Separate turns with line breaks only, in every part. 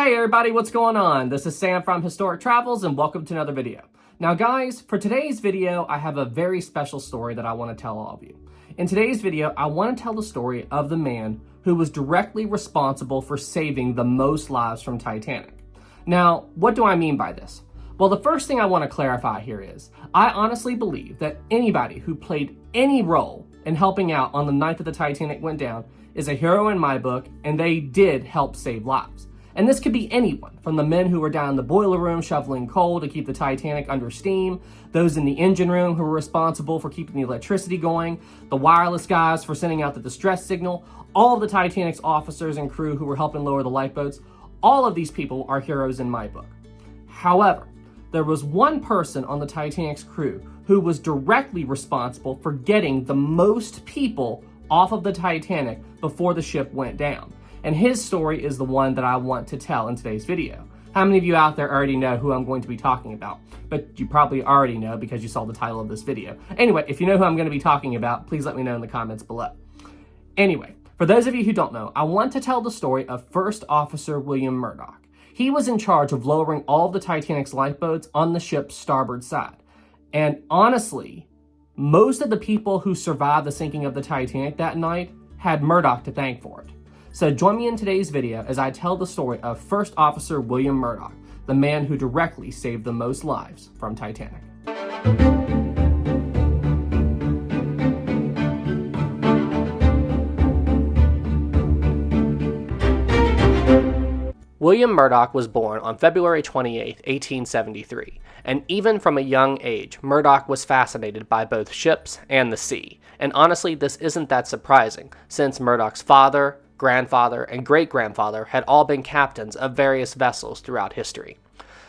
Hey everybody, what's going on? This is Sam from Historic Travels and welcome to another video. Now guys, for today's video, I have a very special story that I want to tell all of you. In today's video, I want to tell the story of the man who was directly responsible for saving the most lives from Titanic. Now, what do I mean by this? Well, the first thing I want to clarify here is, I honestly believe that anybody who played any role in helping out on the night that the Titanic went down is a hero in my book, and they did help save lives. And this could be anyone, from the men who were down in the boiler room shoveling coal to keep the Titanic under steam, those in the engine room who were responsible for keeping the electricity going, the wireless guys for sending out the distress signal, all of the Titanic's officers and crew who were helping lower the lifeboats. All of these people are heroes in my book. However, there was one person on the Titanic's crew who was directly responsible for getting the most people off of the Titanic before the ship went down. And his story is the one that I want to tell in today's video. How many of you out there already know who I'm going to be talking about? But you probably already know because you saw the title of this video. Anyway, if you know who I'm going to be talking about, please let me know in the comments below. Anyway, for those of you who don't know, I want to tell the story of First Officer William Murdoch. He was in charge of lowering all of the Titanic's lifeboats on the ship's starboard side. And honestly, most of the people who survived the sinking of the Titanic that night had Murdoch to thank for it. So join me in today's video as I tell the story of First Officer William Murdoch, the man who directly saved the most lives from Titanic. William Murdoch was born on February 28, 1873, and even from a young age, Murdoch was fascinated by both ships and the sea. And honestly, this isn't that surprising, since Murdoch's father, grandfather, and great-grandfather had all been captains of various vessels throughout history.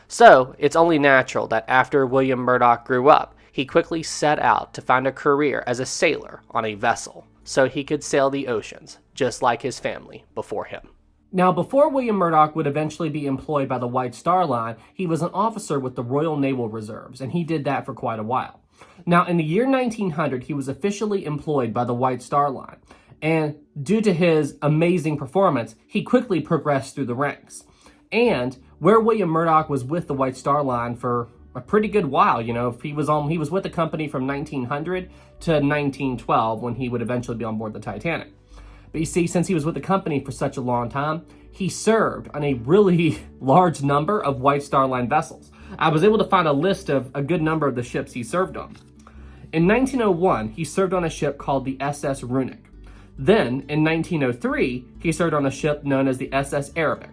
So, it's only natural that after William Murdoch grew up, he quickly set out to find a career as a sailor on a vessel, so he could sail the oceans, just like his family before him. Now, before William Murdoch would eventually be employed by the White Star Line, he was an officer with the Royal Naval Reserves, and he did that for quite a while. Now, in the year 1900, he was officially employed by the White Star Line, and due to his amazing performance, he quickly progressed through the ranks. And where William Murdoch was with the White Star Line for a pretty good while, you know, he was with the company from 1900 to 1912 when he would eventually be on board the Titanic. But you see, since he was with the company for such a long time, he served on a really large number of White Star Line vessels. I was able to find a list of a good number of the ships he served on. In 1901, he served on a ship called the SS Runic. Then, in 1903, he served on a ship known as the SS Arabic.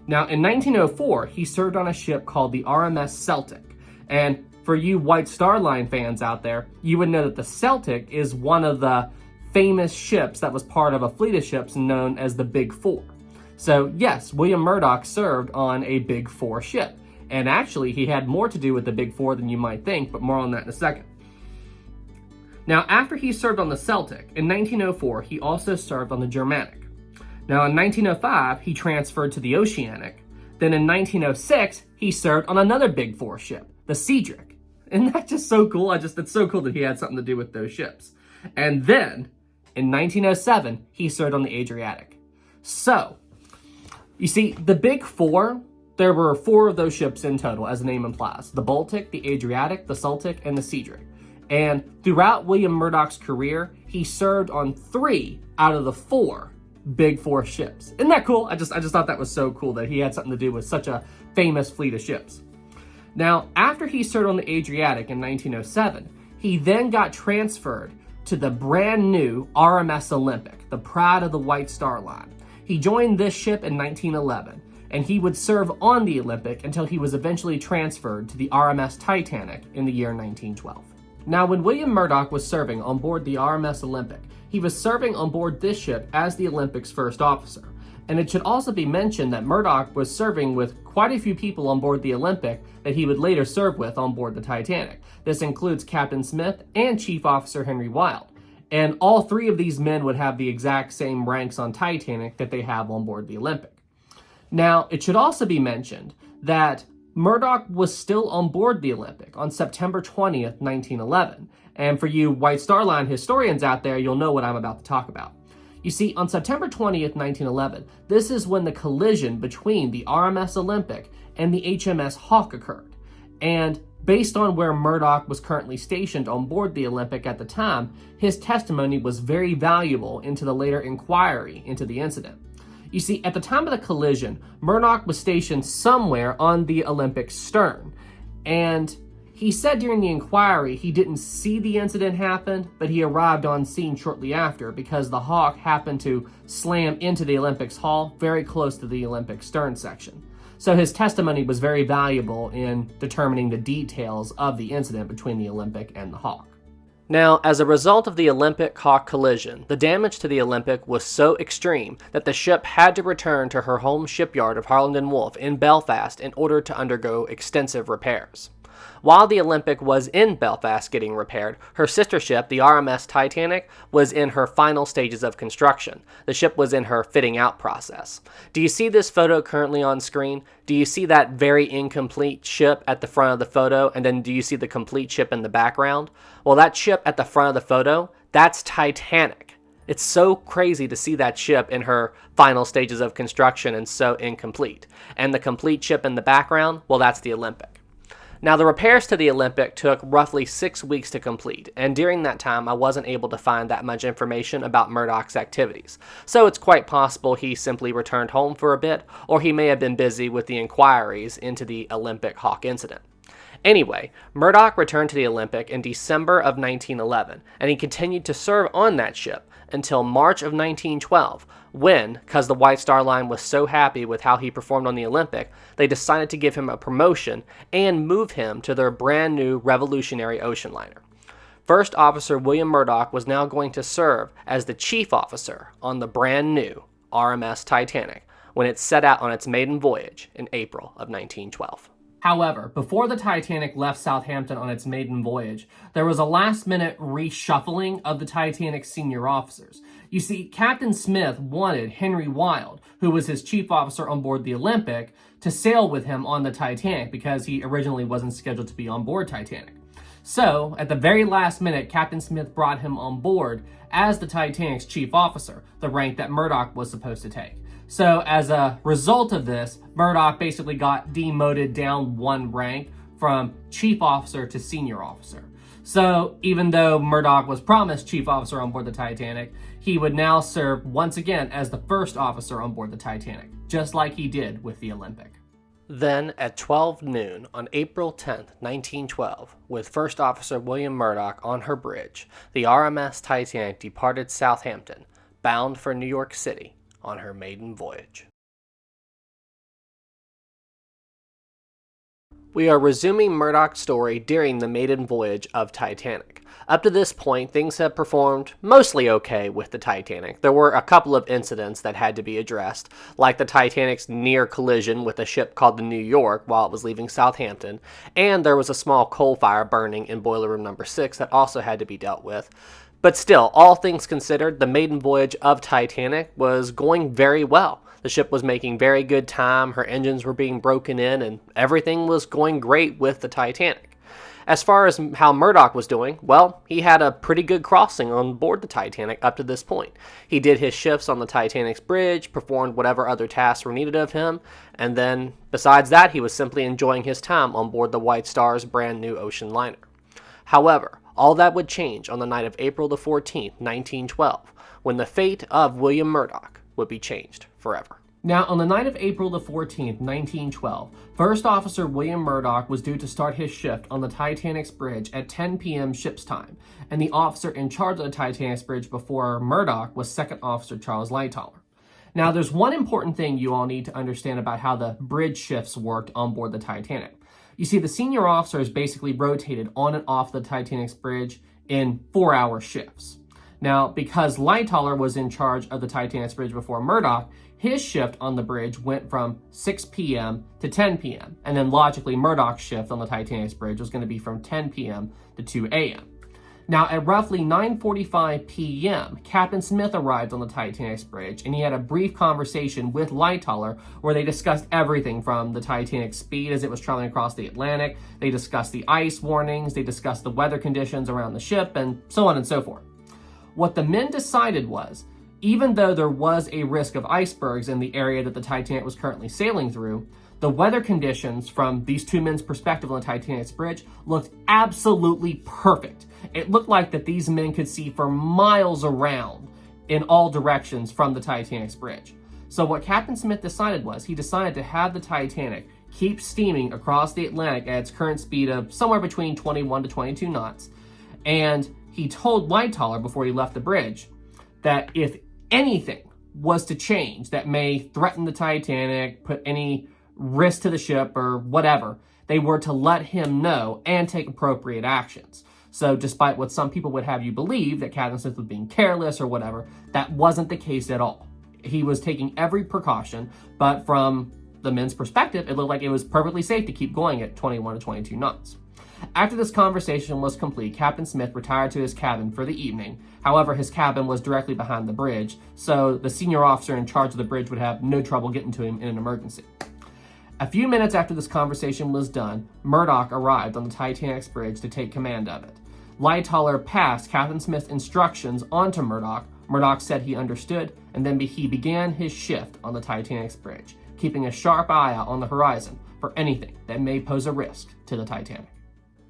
Now, in 1904, he served on a ship called the RMS Celtic. And for you White Star Line fans out there, you would know that the Celtic is one of the famous ships that was part of a fleet of ships known as the Big Four. So, yes, William Murdoch served on a Big Four ship. And actually, he had more to do with the Big Four than you might think, but more on that in a second. Now, after he served on the Celtic, in 1904, he also served on the Germanic. Now, in 1905, he transferred to the Oceanic. Then in 1906, he served on another Big Four ship, the Cedric. Isn't that just so cool? It's so cool that he had something to do with those ships. And then, in 1907, he served on the Adriatic. So, you see, the Big Four, there were 4 of those ships in total, as the name implies. The Baltic, the Adriatic, the Celtic, and the Cedric. And throughout William Murdoch's career, he served on 3 out of the 4 Big Four ships. Isn't that cool? I just thought that was so cool that he had something to do with such a famous fleet of ships. Now, after he served on the Adriatic in 1907, he then got transferred to the brand new RMS Olympic, the pride of the White Star Line. He joined this ship in 1911, and he would serve on the Olympic until he was eventually transferred to the RMS Titanic in the year 1912. Now, when William Murdoch was serving on board the RMS Olympic, he was serving on board this ship as the Olympic's first officer. And it should also be mentioned that Murdoch was serving with quite a few people on board the Olympic that he would later serve with on board the Titanic. This includes Captain Smith and Chief Officer Henry Wilde. And all 3 of these men would have the exact same ranks on Titanic that they have on board the Olympic. Now, it should also be mentioned that Murdoch was still on board the Olympic on September 20th, 1911. And for you White Star Line historians out there, you'll know what I'm about to talk about. You see, on September 20th, 1911, this is when the collision between the RMS Olympic and the HMS Hawke occurred. And based on where Murdoch was currently stationed on board the Olympic at the time, his testimony was very valuable into the later inquiry into the incident. You see, at the time of the collision, Murdoch was stationed somewhere on the Olympic's stern, and he said during the inquiry he didn't see the incident happen, but he arrived on scene shortly after because the Hawke happened to slam into the Olympic's hull very close to the Olympic stern section. So his testimony was very valuable in determining the details of the incident between the Olympic and the Hawke. Now, as a result of the Olympic-Hawke collision, the damage to the Olympic was so extreme that the ship had to return to her home shipyard of Harland & Wolff in Belfast in order to undergo extensive repairs. While the Olympic was in Belfast getting repaired, her sister ship, the RMS Titanic, was in her final stages of construction. The ship was in her fitting out process. Do you see this photo currently on screen? Do you see that very incomplete ship at the front of the photo, and then do you see the complete ship in the background? Well, that ship at the front of the photo, that's Titanic. It's so crazy to see that ship in her final stages of construction and so incomplete. And the complete ship in the background, well, that's the Olympic. Now, the repairs to the Olympic took roughly 6 weeks to complete, and during that time, I wasn't able to find that much information about Murdoch's activities. So it's quite possible he simply returned home for a bit, or he may have been busy with the inquiries into the Olympic-Hawke incident. Anyway, Murdoch returned to the Olympic in December of 1911, and he continued to serve on that ship until March of 1912, when, because the White Star Line was so happy with how he performed on the Olympic, they decided to give him a promotion and move him to their brand new revolutionary ocean liner. First Officer William Murdoch was now going to serve as the chief officer on the brand new RMS Titanic when it set out on its maiden voyage in April of 1912. However, before the Titanic left Southampton on its maiden voyage, there was a last-minute reshuffling of the Titanic's senior officers. You see, Captain Smith wanted Henry Wilde, who was his chief officer on board the Olympic, to sail with him on the Titanic because he originally wasn't scheduled to be on board Titanic. So, at the very last minute, Captain Smith brought him on board as the Titanic's chief officer, the rank that Murdoch was supposed to take. So as a result of this, Murdoch basically got demoted down one rank from chief officer to senior officer. So even though Murdoch was promised chief officer on board the Titanic, he would now serve once again as the first officer on board the Titanic, just like he did with the Olympic. Then at 12 noon on April 10, 1912, with First Officer William Murdoch on her bridge, the RMS Titanic departed Southampton, bound for New York City, on her maiden voyage. We are resuming Murdoch's story during the maiden voyage of Titanic. Up to this point, things have performed mostly okay with the Titanic. There were a couple of incidents that had to be addressed, like the Titanic's near collision with a ship called the New York while it was leaving Southampton, and there was a small coal fire burning in boiler room number 6 that also had to be dealt with. But still, all things considered, the maiden voyage of Titanic was going very well. The ship was making very good time, her engines were being broken in, and everything was going great with the Titanic. As far as how Murdoch was doing, well, he had a pretty good crossing on board the Titanic up to this point. He did his shifts on the Titanic's bridge, performed whatever other tasks were needed of him, and then, besides that, he was simply enjoying his time on board the White Star's brand new ocean liner. However, all that would change on the night of April the 14th, 1912, when the fate of William Murdoch would be changed forever. Now, on the night of April the 14th, 1912, First Officer William Murdoch was due to start his shift on the Titanic's bridge at 10 p.m. ship's time, and the officer in charge of the Titanic's bridge before Murdoch was Second Officer Charles Lightoller. Now, there's one important thing you all need to understand about how the bridge shifts worked on board the Titanic. You see, the senior officers basically rotated on and off the Titanic's bridge in 4-hour shifts. Now, because Lightoller was in charge of the Titanic's bridge before Murdoch, his shift on the bridge went from 6 p.m. to 10 p.m. And then logically, Murdoch's shift on the Titanic's bridge was going to be from 10 p.m. to 2 a.m. Now, at roughly 9:45 p.m., Captain Smith arrived on the Titanic's bridge, and he had a brief conversation with Lightoller where they discussed everything from the Titanic's speed as it was traveling across the Atlantic, they discussed the ice warnings, they discussed the weather conditions around the ship, and so on and so forth. What the men decided was, even though there was a risk of icebergs in the area that the Titanic was currently sailing through, the weather conditions from these two men's perspective on the Titanic's bridge looked absolutely perfect. It looked like that these men could see for miles around in all directions from the Titanic's bridge. So what Captain Smith decided was he decided to have the Titanic keep steaming across the Atlantic at its current speed of somewhere between 21 to 22 knots. And he told Lightoller before he left the bridge that if anything was to change that may threaten the Titanic, put any risk to the ship or whatever, they were to let him know and take appropriate actions. So despite what some people would have you believe, that Captain Smith was being careless or whatever, that wasn't the case at all. He was taking every precaution, but from the men's perspective, it looked like it was perfectly safe to keep going at 21 to 22 knots. After this conversation was complete, Captain Smith retired to his cabin for the evening. However, his cabin was directly behind the bridge, so the senior officer in charge of the bridge would have no trouble getting to him in an emergency. A few minutes after this conversation was done, Murdoch arrived on the Titanic's bridge to take command of it. Lightoller passed Captain Smith's instructions on to Murdoch. Murdoch said he understood, and then he began his shift on the Titanic's bridge, keeping a sharp eye out on the horizon for anything that may pose a risk to the Titanic.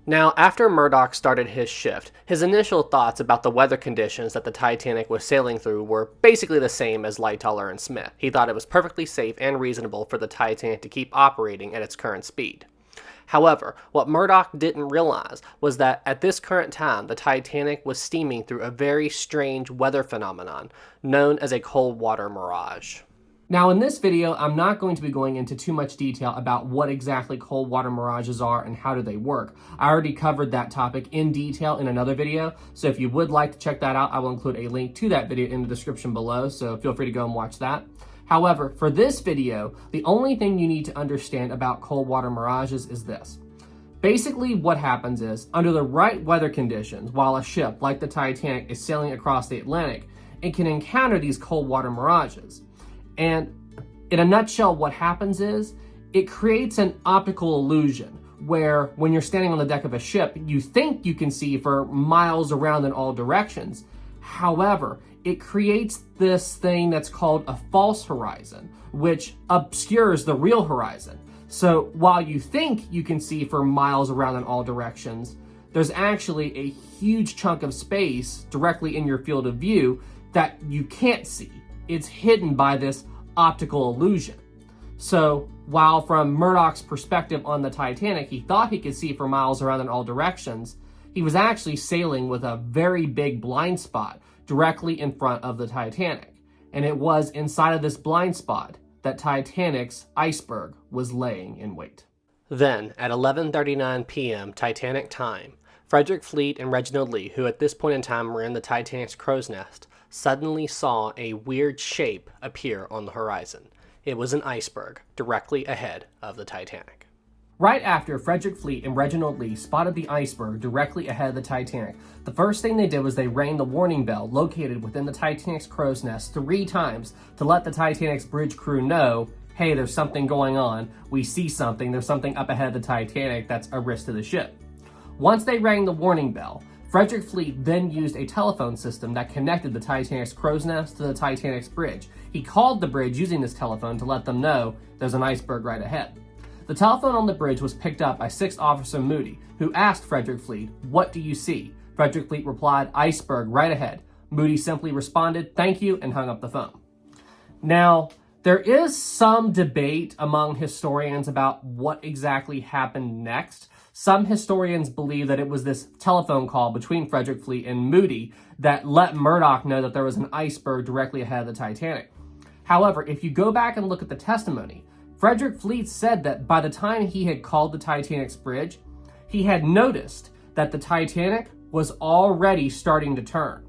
Now, after Murdoch started his shift, his initial thoughts about the weather conditions that the Titanic was sailing through were basically the same as Lightoller and Smith. He thought it was perfectly safe and reasonable for the Titanic to keep operating at its current speed. However, what Murdoch didn't realize was that at this current time, the Titanic was steaming through a very strange weather phenomenon known as a cold water mirage. Now in this video, I'm not going to be going into too much detail about what exactly cold water mirages are and how do they work. I already covered that topic in detail in another video, so if you would like to check that out, I will include a link to that video in the description below, so feel free to go and watch that. However, for this video, the only thing you need to understand about cold water mirages is this. Basically, what happens is, under the right weather conditions, while a ship like the Titanic is sailing across the Atlantic, it can encounter these cold water mirages. And in a nutshell, what happens is it creates an optical illusion where when you're standing on the deck of a ship, you think you can see for miles around in all directions. However, it creates this thing that's called a false horizon, which obscures the real horizon. So while you think you can see for miles around in all directions, there's actually a huge chunk of space directly in your field of view that you can't see. It's hidden by this optical illusion. So while from Murdoch's perspective on the Titanic, he thought he could see for miles around in all directions, he was actually sailing with a very big blind spot directly in front of the Titanic. And it was inside of this blind spot that Titanic's iceberg was laying in wait. Then, at 11:39 p.m. Titanic time, Frederick Fleet and Reginald Lee, who at this point in time were in the Titanic's crow's nest, suddenly saw a weird shape appear on the horizon. It was an iceberg directly ahead of the Titanic. Right after Frederick Fleet and Reginald Lee spotted the iceberg directly ahead of the Titanic, the first thing they did was they rang the warning bell located within the Titanic's crow's nest 3 times to let the Titanic's bridge crew know, hey, there's something going on, we see something, there's something up ahead of the Titanic that's a risk to the ship. Once they rang the warning bell, Frederick Fleet then used a telephone system that connected the Titanic's crow's nest to the Titanic's bridge. He called the bridge using this telephone to let them know there's an iceberg right ahead. The telephone on the bridge was picked up by 6th Officer Moody, who asked Frederick Fleet, "What do you see?" Frederick Fleet replied, "Iceberg right ahead." Moody simply responded, "Thank you," and hung up the phone. Now, there is some debate among historians about what exactly happened next. Some historians believe that it was this telephone call between Frederick Fleet and Moody that let Murdoch know that there was an iceberg directly ahead of the Titanic. However, if you go back and look at the testimony, Frederick Fleet said that by the time he had called the Titanic's bridge, he had noticed that the Titanic was already starting to turn.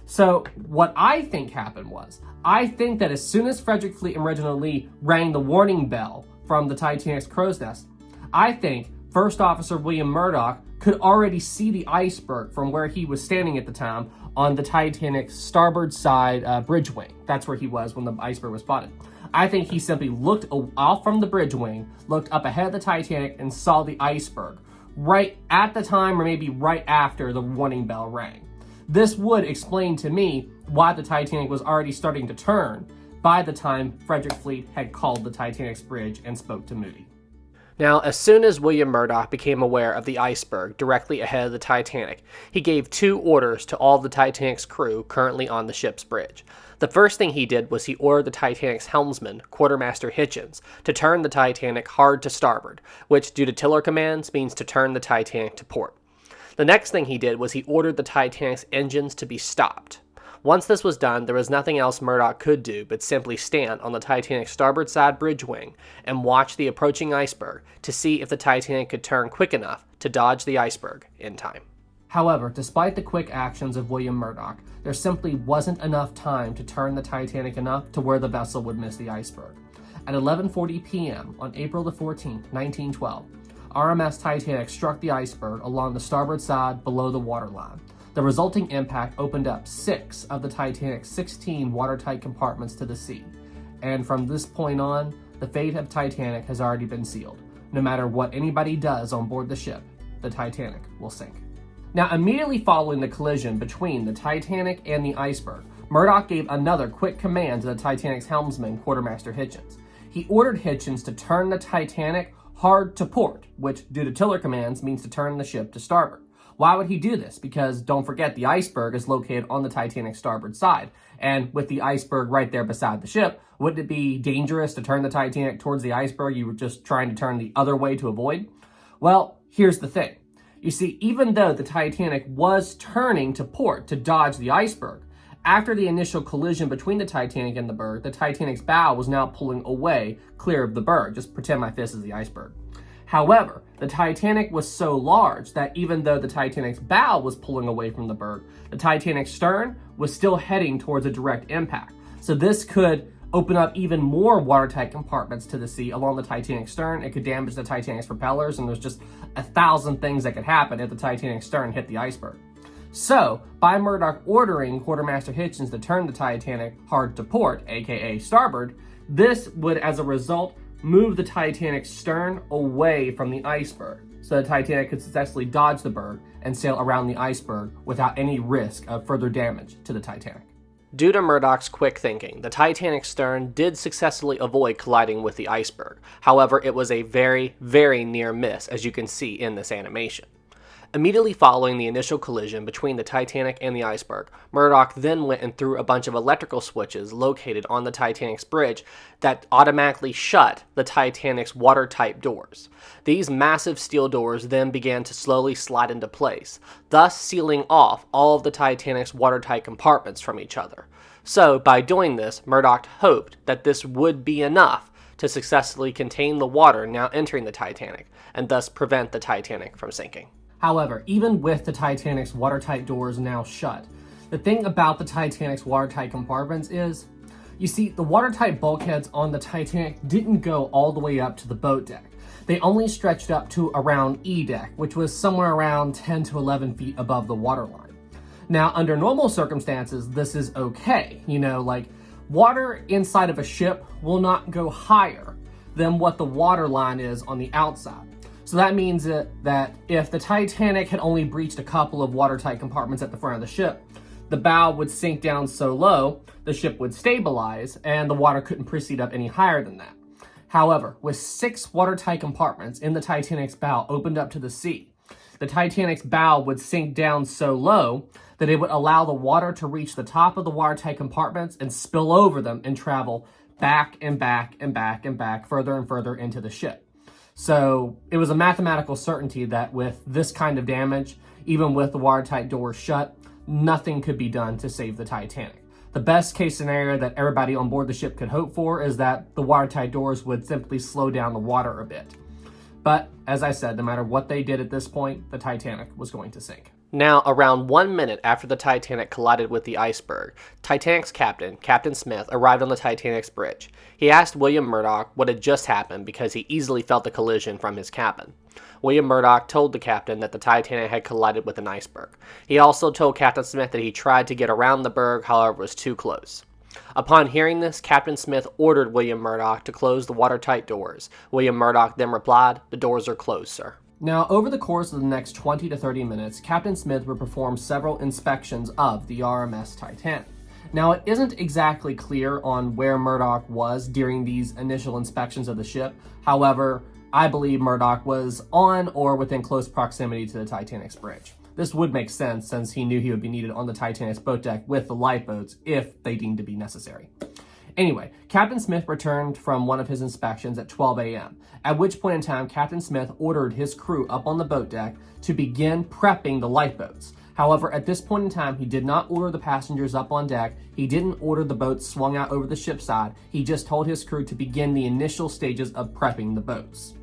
So what I think happened was, I think that as soon as Frederick Fleet and Reginald Lee rang the warning bell from the Titanic's crow's nest, I think First Officer William Murdoch could already see the iceberg from where he was standing at the time on the Titanic's starboard side bridge wing. That's where he was when the iceberg was spotted. I think he simply looked off from the bridge wing, looked up ahead of the Titanic, and saw the iceberg right at the time or maybe right after the warning bell rang. This would explain to me why the Titanic was already starting to turn by the time Frederick Fleet had called the Titanic's bridge and spoke to Moody. Now, as soon as William Murdoch became aware of the iceberg directly ahead of the Titanic, he gave 2 orders to all the Titanic's crew currently on the ship's bridge. The first thing he did was he ordered the Titanic's helmsman, Quartermaster Hitchens, to turn the Titanic hard to starboard, which, due to tiller commands, means to turn the Titanic to port. The next thing he did was he ordered the Titanic's engines to be stopped. Once this was done, there was nothing else Murdoch could do but simply stand on the Titanic's starboard side bridge wing and watch the approaching iceberg to see if the Titanic could turn quick enough to dodge the iceberg in time. However, despite the quick actions of William Murdoch, there simply wasn't enough time to turn the Titanic enough to where the vessel would miss the iceberg. At 11:40 p.m. on April 14, 1912, RMS Titanic struck the iceberg along the starboard side below the waterline. The resulting impact opened up 6 of the Titanic's 16 watertight compartments to the sea. And from this point on, the fate of Titanic has already been sealed. No matter what anybody does on board the ship, the Titanic will sink. Now, immediately following the collision between the Titanic and the iceberg, Murdoch gave another quick command to the Titanic's helmsman, Quartermaster Hitchens. He ordered Hitchens to turn the Titanic hard to port, which, due to tiller commands, means to turn the ship to starboard. Why would he do this? Because don't forget, the iceberg is located on the Titanic's starboard side, and with the iceberg right there beside the ship, wouldn't it be dangerous to turn the Titanic towards the iceberg you were just trying to turn the other way to avoid? Well, here's the thing. You see, even though the Titanic was turning to port to dodge the iceberg, after the initial collision between the Titanic and the berg, the Titanic's bow was now pulling away clear of the berg. Just pretend my fist is the iceberg. However, the Titanic was so large that even though the Titanic's bow was pulling away from the berg, the Titanic's stern was still heading towards a direct impact. So this could open up even more watertight compartments to the sea along the Titanic's stern. It could damage the Titanic's propellers, and there's just 1,000 things that could happen if the Titanic's stern hit the iceberg. So, by Murdoch ordering Quartermaster Hitchens to turn the Titanic hard to port, aka starboard, this would, as a result, move the Titanic's stern away from the iceberg, so the Titanic could successfully dodge the berg and sail around the iceberg without any risk of further damage to the Titanic. Due to Murdoch's quick thinking, the Titanic's stern did successfully avoid colliding with the iceberg. However, it was a very, very near miss, as you can see in this animation. Immediately following the initial collision between the Titanic and the iceberg, Murdoch then went and threw a bunch of electrical switches located on the Titanic's bridge that automatically shut the Titanic's watertight doors. These massive steel doors then began to slowly slide into place, thus sealing off all of the Titanic's watertight compartments from each other. So, by doing this, Murdoch hoped that this would be enough to successfully contain the water now entering the Titanic, and thus prevent the Titanic from sinking. However, even with the Titanic's watertight doors now shut, the thing about the Titanic's watertight compartments is, you see, the watertight bulkheads on the Titanic didn't go all the way up to the boat deck. They only stretched up to around E deck, which was somewhere around 10 to 11 feet above the waterline. Now, under normal circumstances, this is okay. Like, water inside of a ship will not go higher than what the waterline is on the outside. So that means that if the Titanic had only breached a couple of watertight compartments at the front of the ship, the bow would sink down so low, the ship would stabilize, and the water couldn't proceed up any higher than that. However, with 6 watertight compartments in the Titanic's bow opened up to the sea, the Titanic's bow would sink down so low that it would allow the water to reach the top of the watertight compartments and spill over them and travel back and back and back and back, further and further into the ship. So it was a mathematical certainty that with this kind of damage, even with the watertight doors shut, nothing could be done to save the Titanic. The best case scenario that everybody on board the ship could hope for is that the watertight doors would simply slow down the water a bit. But, as I said, no matter what they did at this point, the Titanic was going to sink. Now, around 1 minute after the Titanic collided with the iceberg, Titanic's captain, Captain Smith, arrived on the Titanic's bridge. He asked William Murdoch what had just happened because he easily felt the collision from his cabin. William Murdoch told the captain that the Titanic had collided with an iceberg. He also told Captain Smith that he tried to get around the berg, however, was too close. Upon hearing this, Captain Smith ordered William Murdoch to close the watertight doors. William Murdoch then replied, "The doors are closed, sir." Now, over the course of the next 20 to 30 minutes, Captain Smith would perform several inspections of the RMS Titanic. Now, it isn't exactly clear on where Murdoch was during these initial inspections of the ship. However, I believe Murdoch was on or within close proximity to the Titanic's bridge. This would make sense since he knew he would be needed on the Titanic's boat deck with the lifeboats if they deemed to be necessary. Anyway, Captain Smith returned from one of his inspections at 12 a.m., at which point in time Captain Smith ordered his crew up on the boat deck to begin prepping the lifeboats. However, at this point in time, he did not order the passengers up on deck. He didn't order the boats swung out over the ship's side. He just told his crew to begin the initial stages of prepping the boats.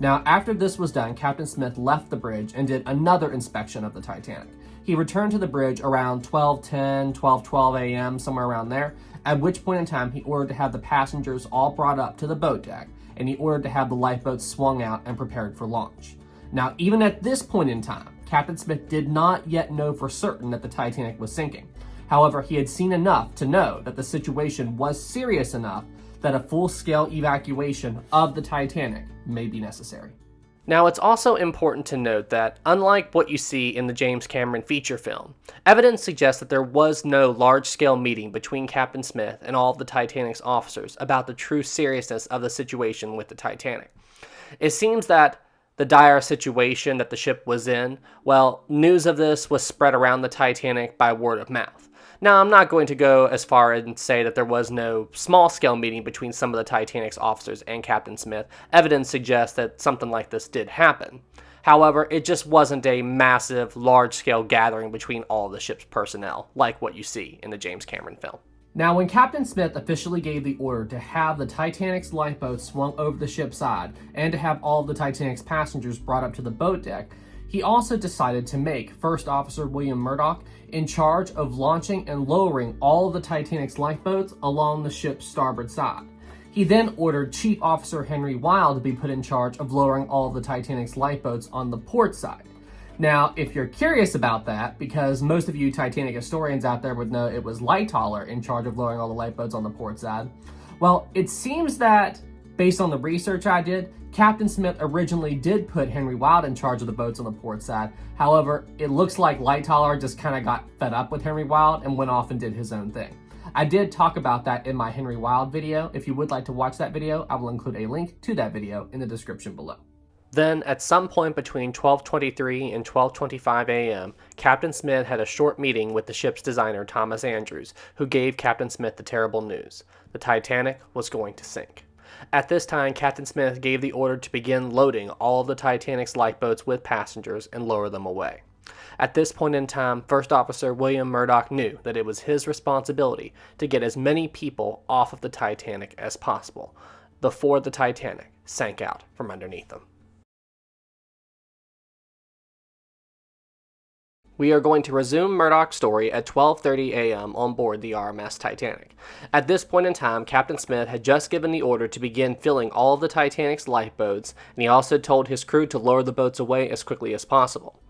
Now, after this was done, Captain Smith left the bridge and did another inspection of the Titanic. He returned to the bridge around 12:10, 12:12 a.m., somewhere around there, at which point in time he ordered to have the passengers all brought up to the boat deck, and he ordered to have the lifeboats swung out and prepared for launch. Now, even at this point in time, Captain Smith did not yet know for certain that the Titanic was sinking. However, he had seen enough to know that the situation was serious enough that a full-scale evacuation of the Titanic may be necessary. Now, it's also important to note that, unlike what you see in the James Cameron feature film, evidence suggests that there was no large-scale meeting between Captain Smith and all of the Titanic's officers about the true seriousness of the situation with the Titanic. It seems that the dire situation that the ship was in, well, news of this was spread around the Titanic by word of mouth. Now, I'm not going to go as far and say that there was no small-scale meeting between some of the Titanic's officers and Captain Smith. Evidence suggests that something like this did happen. However, it just wasn't a massive, large-scale gathering between all of the ship's personnel, like what you see in the James Cameron film. Now, when Captain Smith officially gave the order to have the Titanic's lifeboats swung over the ship's side and to have all of the Titanic's passengers brought up to the boat deck, he also decided to make First Officer William Murdoch in charge of launching and lowering all of the Titanic's lifeboats along the ship's starboard side. He then ordered Chief Officer Henry Wilde to be put in charge of lowering all of the Titanic's lifeboats on the port side. Now, if you're curious about that, because most of you Titanic historians out there would know it was Lightoller in charge of lowering all the lifeboats on the port side, well, it seems that, based on the research I did, Captain Smith originally did put Henry Wilde in charge of the boats on the port side. However, it looks like Lightoller just kind of got fed up with Henry Wilde and went off and did his own thing. I did talk about that in my Henry Wilde video. If you would like to watch that video, I will include a link to that video in the description below. Then, at some point between 12:23 and 12:25 a.m., Captain Smith had a short meeting with the ship's designer, Thomas Andrews, who gave Captain Smith the terrible news. The Titanic was going to sink. At this time, Captain Smith gave the order to begin loading all of the Titanic's lifeboats with passengers and lower them away. At this point in time, First Officer William Murdoch knew that it was his responsibility to get as many people off of the Titanic as possible before the Titanic sank out from underneath them. We are going to resume Murdoch's story at 12:30 a.m. on board the RMS Titanic. At this point in time, Captain Smith had just given the order to begin filling all of the Titanic's lifeboats, and he also told his crew to lower the boats away as quickly as possible.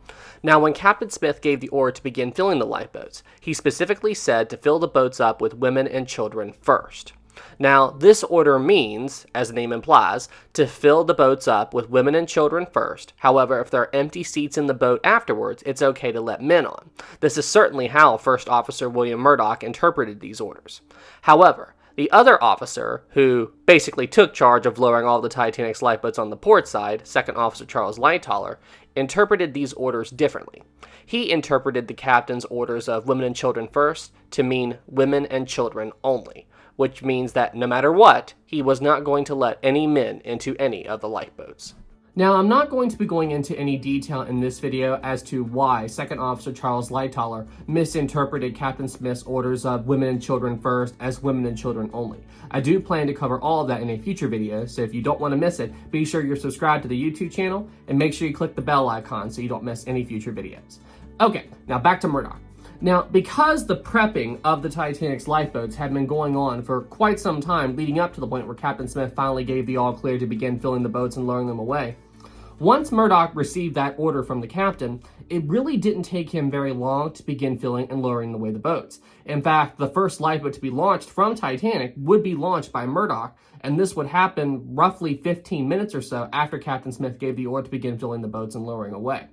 Now, when Captain Smith gave the order to begin filling the lifeboats, he specifically said to fill the boats up with women and children first. Now, this order means, as the name implies, to fill the boats up with women and children first. However, if there are empty seats in the boat afterwards, it's okay to let men on. This is certainly how First Officer William Murdoch interpreted these orders. However, the other officer, who basically took charge of lowering all the Titanic's lifeboats on the port side, Second Officer Charles Lightoller, interpreted these orders differently. He interpreted the captain's orders of women and children first to mean women and children only, which means that no matter what, he was not going to let any men into any of the lifeboats. Now, I'm not going to be going into any detail in this video as to why Second Officer Charles Lightoller misinterpreted Captain Smith's orders of women and children first as women and children only. I do plan to cover all of that in a future video, so if you don't want to miss it, be sure you're subscribed to the YouTube channel and make sure you click the bell icon so you don't miss any future videos. Okay, now back to Murdoch. Now, because the prepping of the Titanic's lifeboats had been going on for quite some time leading up to the point where Captain Smith finally gave the all clear to begin filling the boats and lowering them away, once Murdoch received that order from the captain, it really didn't take him very long to begin filling and lowering away the boats. In fact, the first lifeboat to be launched from Titanic would be launched by Murdoch, and this would happen roughly 15 minutes or so after Captain Smith gave the order to begin filling the boats and lowering away.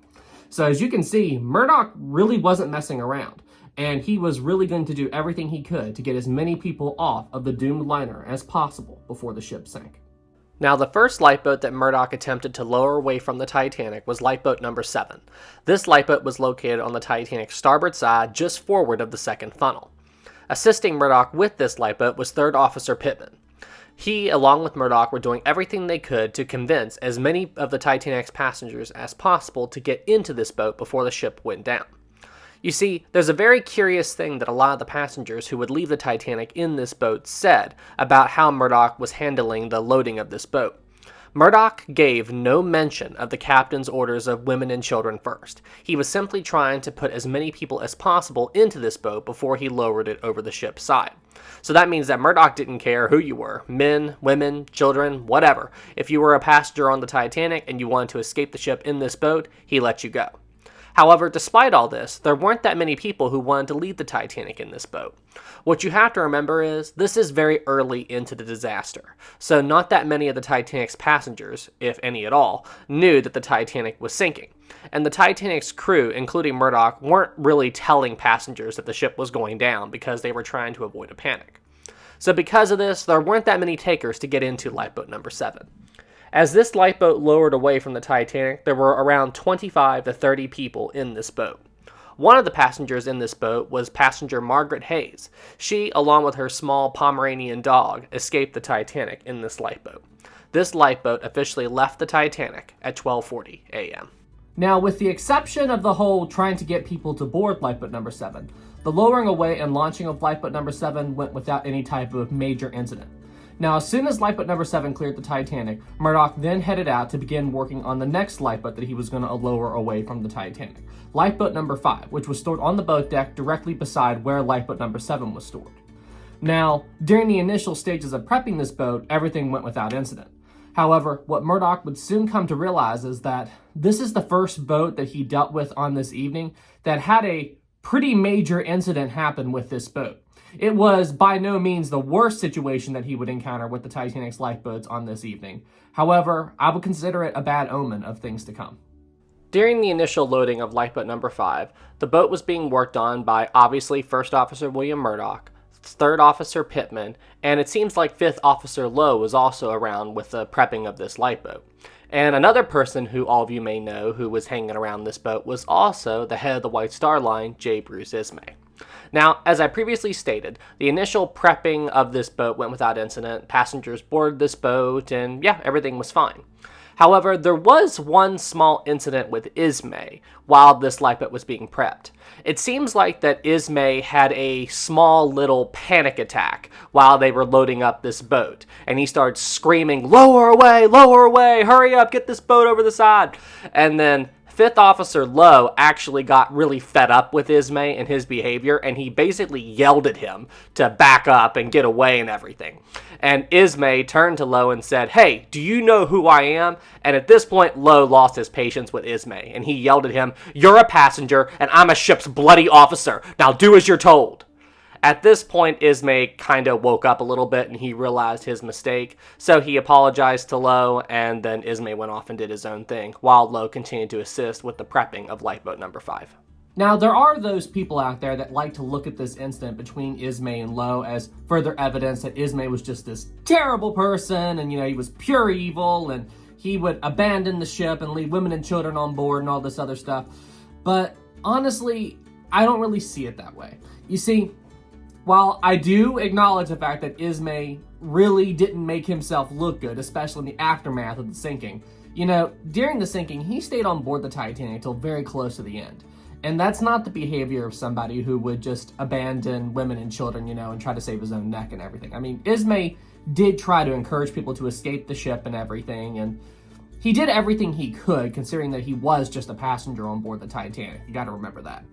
So as you can see, Murdoch really wasn't messing around. and he was really going to do everything he could to get as many people off of the doomed liner as possible before the ship sank. Now, the first lifeboat that Murdoch attempted to lower away from the Titanic was lifeboat number 7. This lifeboat was located on the Titanic's starboard side, just forward of the second funnel. Assisting Murdoch with this lifeboat was Third Officer Pittman. He, along with Murdoch, were doing everything they could to convince as many of the Titanic's passengers as possible to get into this boat before the ship went down. You see, there's a very curious thing that a lot of the passengers who would leave the Titanic in this boat said about how Murdoch was handling the loading of this boat. Murdoch gave no mention of the captain's orders of women and children first. He was simply trying to put as many people as possible into this boat before he lowered it over the ship's side. So that means that Murdoch didn't care who you were, men, women, children, whatever. If you were a passenger on the Titanic and you wanted to escape the ship in this boat, he let you go. However, despite all this, there weren't that many people who wanted to leave the Titanic in this boat. What you have to remember is, this is very early into the disaster, so not that many of the Titanic's passengers, if any at all, knew that the Titanic was sinking. And the Titanic's crew, including Murdoch, weren't really telling passengers that the ship was going down because they were trying to avoid a panic. So because of this, there weren't that many takers to get into lifeboat number 7. As this lifeboat lowered away from the Titanic, there were around 25 to 30 people in this boat. One of the passengers in this boat was passenger Margaret Hayes. She, along with her small Pomeranian dog, escaped the Titanic in this lifeboat. This lifeboat officially left the Titanic at 12:40 a.m. Now, with the exception of the whole trying to get people to board lifeboat number 7, the lowering away and launching of lifeboat number 7 went without any type of major incident. Now, as soon as lifeboat number 7 cleared the Titanic, Murdoch then headed out to begin working on the next lifeboat that he was going to lower away from the Titanic, lifeboat number 5, which was stored on the boat deck directly beside where lifeboat number 7 was stored. Now, during the initial stages of prepping this boat, everything went without incident. However, what Murdoch would soon come to realize is that this is the first boat that he dealt with on this evening that had a pretty major incident happen with this boat. It was by no means the worst situation that he would encounter with the Titanic's lifeboats on this evening. However, I would consider it a bad omen of things to come. During the initial loading of lifeboat number 5, the boat was being worked on by obviously First Officer William Murdoch, Third Officer Pittman, and it seems like Fifth Officer Lowe was also around with the prepping of this lifeboat. And another person who all of you may know who was hanging around this boat was also the head of the White Star Line, J. Bruce Ismay. Now, as I previously stated, the initial prepping of this boat went without incident. Passengers boarded this boat, and yeah, everything was fine. However, there was one small incident with Ismay while this lifeboat was being prepped. It seems like that Ismay had a small little panic attack while they were loading up this boat, and he started screaming, lower away, hurry up, get this boat over the side. And then Fifth Officer Lowe actually got really fed up with Ismay and his behavior, and he basically yelled at him to back up and get away and everything. And Ismay turned to Lowe and said, hey, do you know who I am? And at this point, Lowe lost his patience with Ismay, and he yelled at him, you're a passenger, and I'm a ship's bloody officer. Now do as you're told. At this point, Ismay kind of woke up a little bit and he realized his mistake, so he apologized to Lowe, and then Ismay went off and did his own thing, while Lowe continued to assist with the prepping of lifeboat number 5. Now, there are those people out there that like to look at this incident between Ismay and Lowe as further evidence that Ismay was just this terrible person, and, he was pure evil, and he would abandon the ship and leave women and children on board and all this other stuff. But honestly, I don't really see it that way. You see, while I do acknowledge the fact that Ismay really didn't make himself look good, especially in the aftermath of the sinking, during the sinking, he stayed on board the Titanic until very close to the end. And that's not the behavior of somebody who would just abandon women and children, and try to save his own neck and everything. I mean, Ismay did try to encourage people to escape the ship and everything, and he did everything he could, considering that he was just a passenger on board the Titanic. You gotta remember that.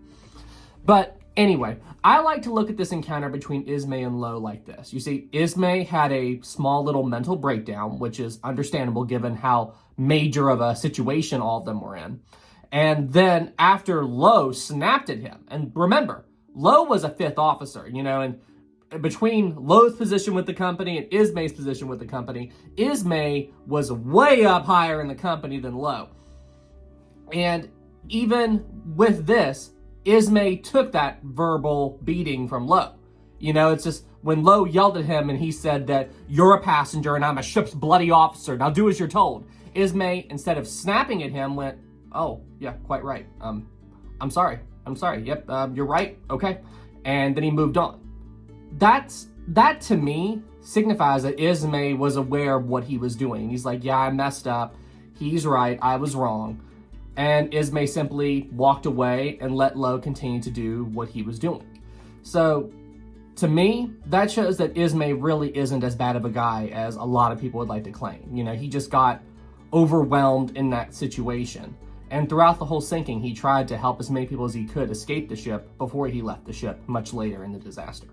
But anyway, I like to look at this encounter between Ismay and Lowe like this. You see, Ismay had a small little mental breakdown, which is understandable given how major of a situation all of them were in. And then after Lowe snapped at him, and remember, Lowe was a fifth officer, and between Lowe's position with the company and Ismay's position with the company, Ismay was way up higher in the company than Lowe. And even with this, Ismay took that verbal beating from Lowe. You know, it's just when Lowe yelled at him and he said that you're a passenger and I'm a ship's bloody officer, now do as you're told. Ismay, instead of snapping at him, went, oh, yeah, quite right. I'm sorry. Yep, you're right. Okay. And then he moved on. That to me signifies that Ismay was aware of what he was doing. He's like, yeah, I messed up. He's right. I was wrong. And Ismay simply walked away and let Lowe continue to do what he was doing. So to me, that shows that Ismay really isn't as bad of a guy as a lot of people would like to claim. You know, he just got overwhelmed in that situation. And throughout the whole sinking, he tried to help as many people as he could escape the ship before he left the ship much later in the disaster.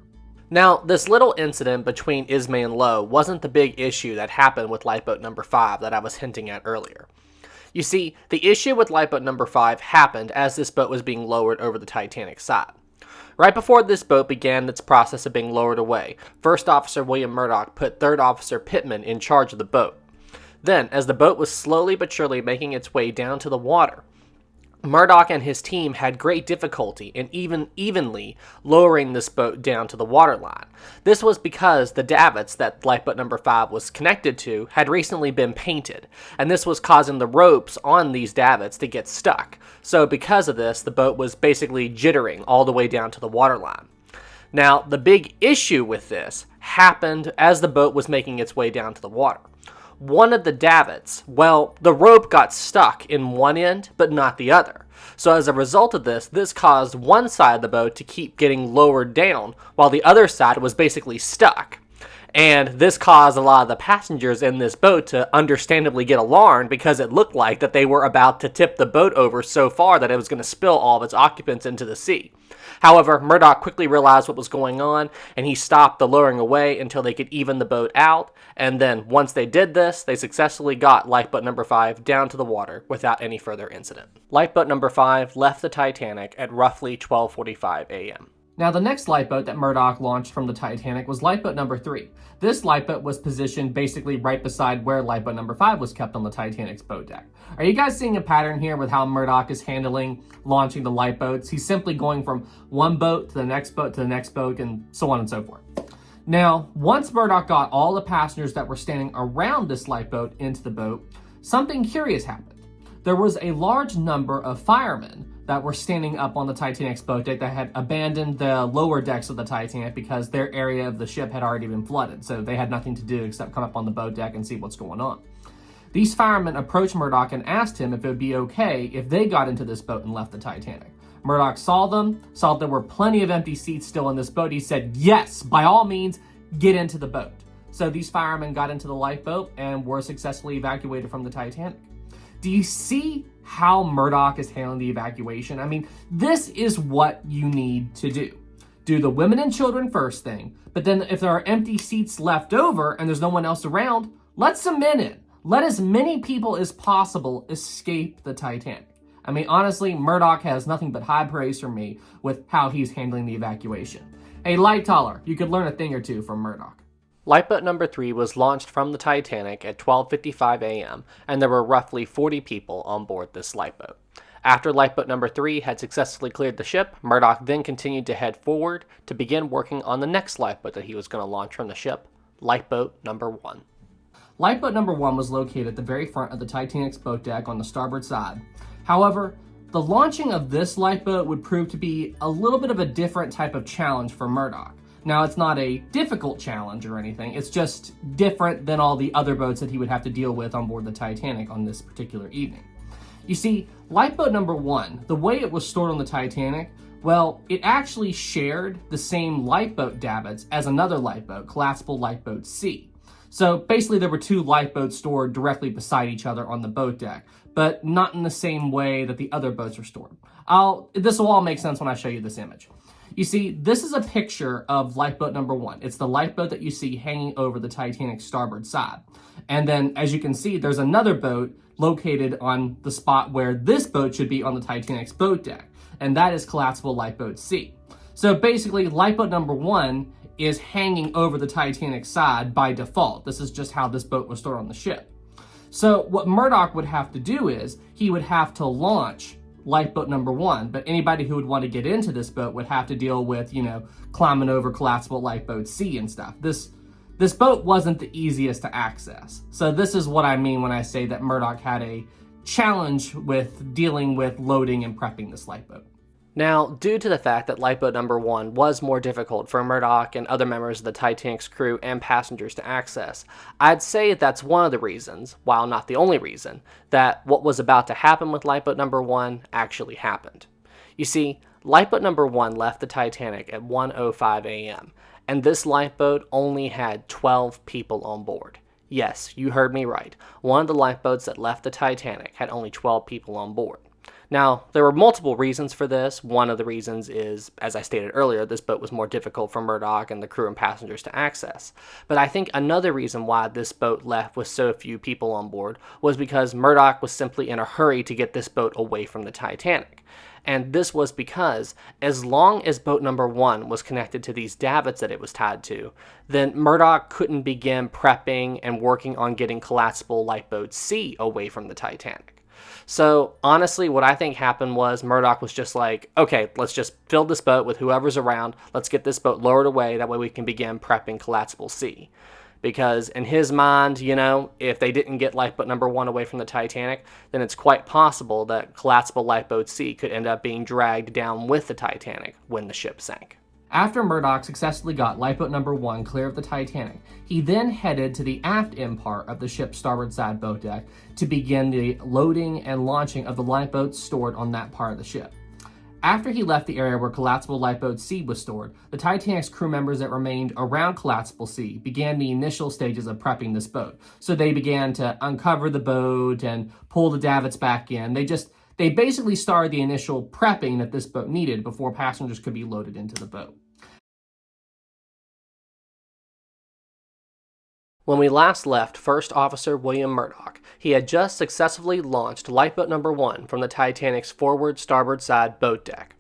Now, this little incident between Ismay and Lowe wasn't the big issue that happened with Lifeboat number 5 that I was hinting at earlier. You see, the issue with Lifeboat number 5 happened as this boat was being lowered over the Titanic side. Right before this boat began its process of being lowered away, First Officer William Murdoch put Third Officer Pittman in charge of the boat. Then, as the boat was slowly but surely making its way down to the water, Murdoch and his team had great difficulty in evenly lowering this boat down to the waterline. This was because the davits that Lifeboat number 5 was connected to had recently been painted, and this was causing the ropes on these davits to get stuck. So because of this, the boat was basically jittering all the way down to the waterline. Now, the big issue with this happened as the boat was making its way down to the water. One of the davits, well, the rope got stuck in one end, but not the other. So as a result of this, this caused one side of the boat to keep getting lowered down, while the other side was basically stuck. And this caused a lot of the passengers in this boat to understandably get alarmed because it looked like that they were about to tip the boat over so far that it was going to spill all of its occupants into the sea. However, Murdoch quickly realized what was going on, and he stopped the lowering away until they could even the boat out, and then once they did this, they successfully got Lifeboat number 5 down to the water without any further incident. Lifeboat number 5 left the Titanic at roughly 12:45 a.m. Now, the next lifeboat that Murdoch launched from the Titanic was Lifeboat number 3. This lifeboat was positioned basically right beside where Lifeboat number 5 was kept on the Titanic's boat deck. Are you guys seeing a pattern here with how Murdoch is handling launching the lifeboats? He's simply going from one boat to the next boat to the next boat and so on and so forth. Now, once Murdoch got all the passengers that were standing around this lifeboat into the boat, something curious happened. There was a large number of firemen that were standing up on the Titanic's boat deck that had abandoned the lower decks of the Titanic because their area of the ship had already been flooded, so they had nothing to do except come up on the boat deck and see what's going on. These firemen approached Murdoch and asked him if it would be okay if they got into this boat and left the Titanic. Murdoch saw them, saw there were plenty of empty seats still in this boat. He said, yes, by all means, get into the boat. So these firemen got into the lifeboat and were successfully evacuated from the Titanic. Do you see how Murdoch is handling the evacuation? I mean, this is what you need to do. Do the women and children first thing, but then if there are empty seats left over and there's no one else around, let some men in. Let as many people as possible escape the Titanic. I mean, honestly, Murdoch has nothing but high praise from me with how he's handling the evacuation. Hey, Light Taller, you could learn a thing or two from Murdoch. Lifeboat number 3 was launched from the Titanic at 12:55 a.m., and there were roughly 40 people on board this lifeboat. After Lifeboat number 3 had successfully cleared the ship, Murdoch then continued to head forward to begin working on the next lifeboat that he was going to launch from the ship, Lifeboat number 1. Lifeboat number 1 was located at the very front of the Titanic's boat deck on the starboard side. However, the launching of this lifeboat would prove to be a little bit of a different type of challenge for Murdoch. Now, it's not a difficult challenge or anything, it's just different than all the other boats that he would have to deal with on board the Titanic on this particular evening. You see, Lifeboat number 1, the way it was stored on the Titanic, well, it actually shared the same lifeboat davits as another lifeboat, Collapsible Lifeboat C. So basically there were two lifeboats stored directly beside each other on the boat deck, but not in the same way that the other boats are stored. This will all make sense when I show you this image. You see, this is a picture of Lifeboat number 1. It's the lifeboat that you see hanging over the Titanic's starboard side. And then, as you can see, there's another boat located on the spot where this boat should be on the Titanic's boat deck, and that is Collapsible Lifeboat C. So basically, Lifeboat number 1 is hanging over the Titanic's side by default. This is just how this boat was stored on the ship. So what Murdoch would have to do is, he would have to launch lifeboat number 1, but anybody who would want to get into this boat would have to deal with, climbing over collapsible lifeboat C and stuff. This boat wasn't the easiest to access. So this is what I mean when I say that Murdoch had a challenge with dealing with loading and prepping this lifeboat. Now, due to the fact that lifeboat number 1 was more difficult for Murdoch and other members of the Titanic's crew and passengers to access, I'd say that's one of the reasons, while not the only reason, that what was about to happen with lifeboat number 1 actually happened. You see, lifeboat number 1 left the Titanic at 1:05 a.m., and this lifeboat only had 12 people on board. Yes, you heard me right. One of the lifeboats that left the Titanic had only 12 people on board. Now, there were multiple reasons for this. One of the reasons is, as I stated earlier, this boat was more difficult for Murdoch and the crew and passengers to access. But I think another reason why this boat left with so few people on board was because Murdoch was simply in a hurry to get this boat away from the Titanic. And this was because, as long as boat number 1 was connected to these davits that it was tied to, then Murdoch couldn't begin prepping and working on getting collapsible lifeboat C away from the Titanic. So, honestly, what I think happened was Murdoch was just like, okay, let's just fill this boat with whoever's around. Let's get this boat lowered away. That way we can begin prepping collapsible C. Because in his mind, if they didn't get lifeboat number 1 away from the Titanic, then it's quite possible that collapsible lifeboat C could end up being dragged down with the Titanic when the ship sank. After Murdoch successfully got lifeboat number 1 clear of the Titanic, he then headed to the aft end part of the ship's starboard side boat deck to begin the loading and launching of the lifeboats stored on that part of the ship. After he left the area where collapsible lifeboat C was stored, the Titanic's crew members that remained around collapsible C began the initial stages of prepping this boat. So they began to uncover the boat and pull the davits back in. They basically started the initial prepping that this boat needed before passengers could be loaded into the boat. When we last left First Officer William Murdoch, he had just successfully launched lifeboat number 1 from the Titanic's forward starboard side boat deck.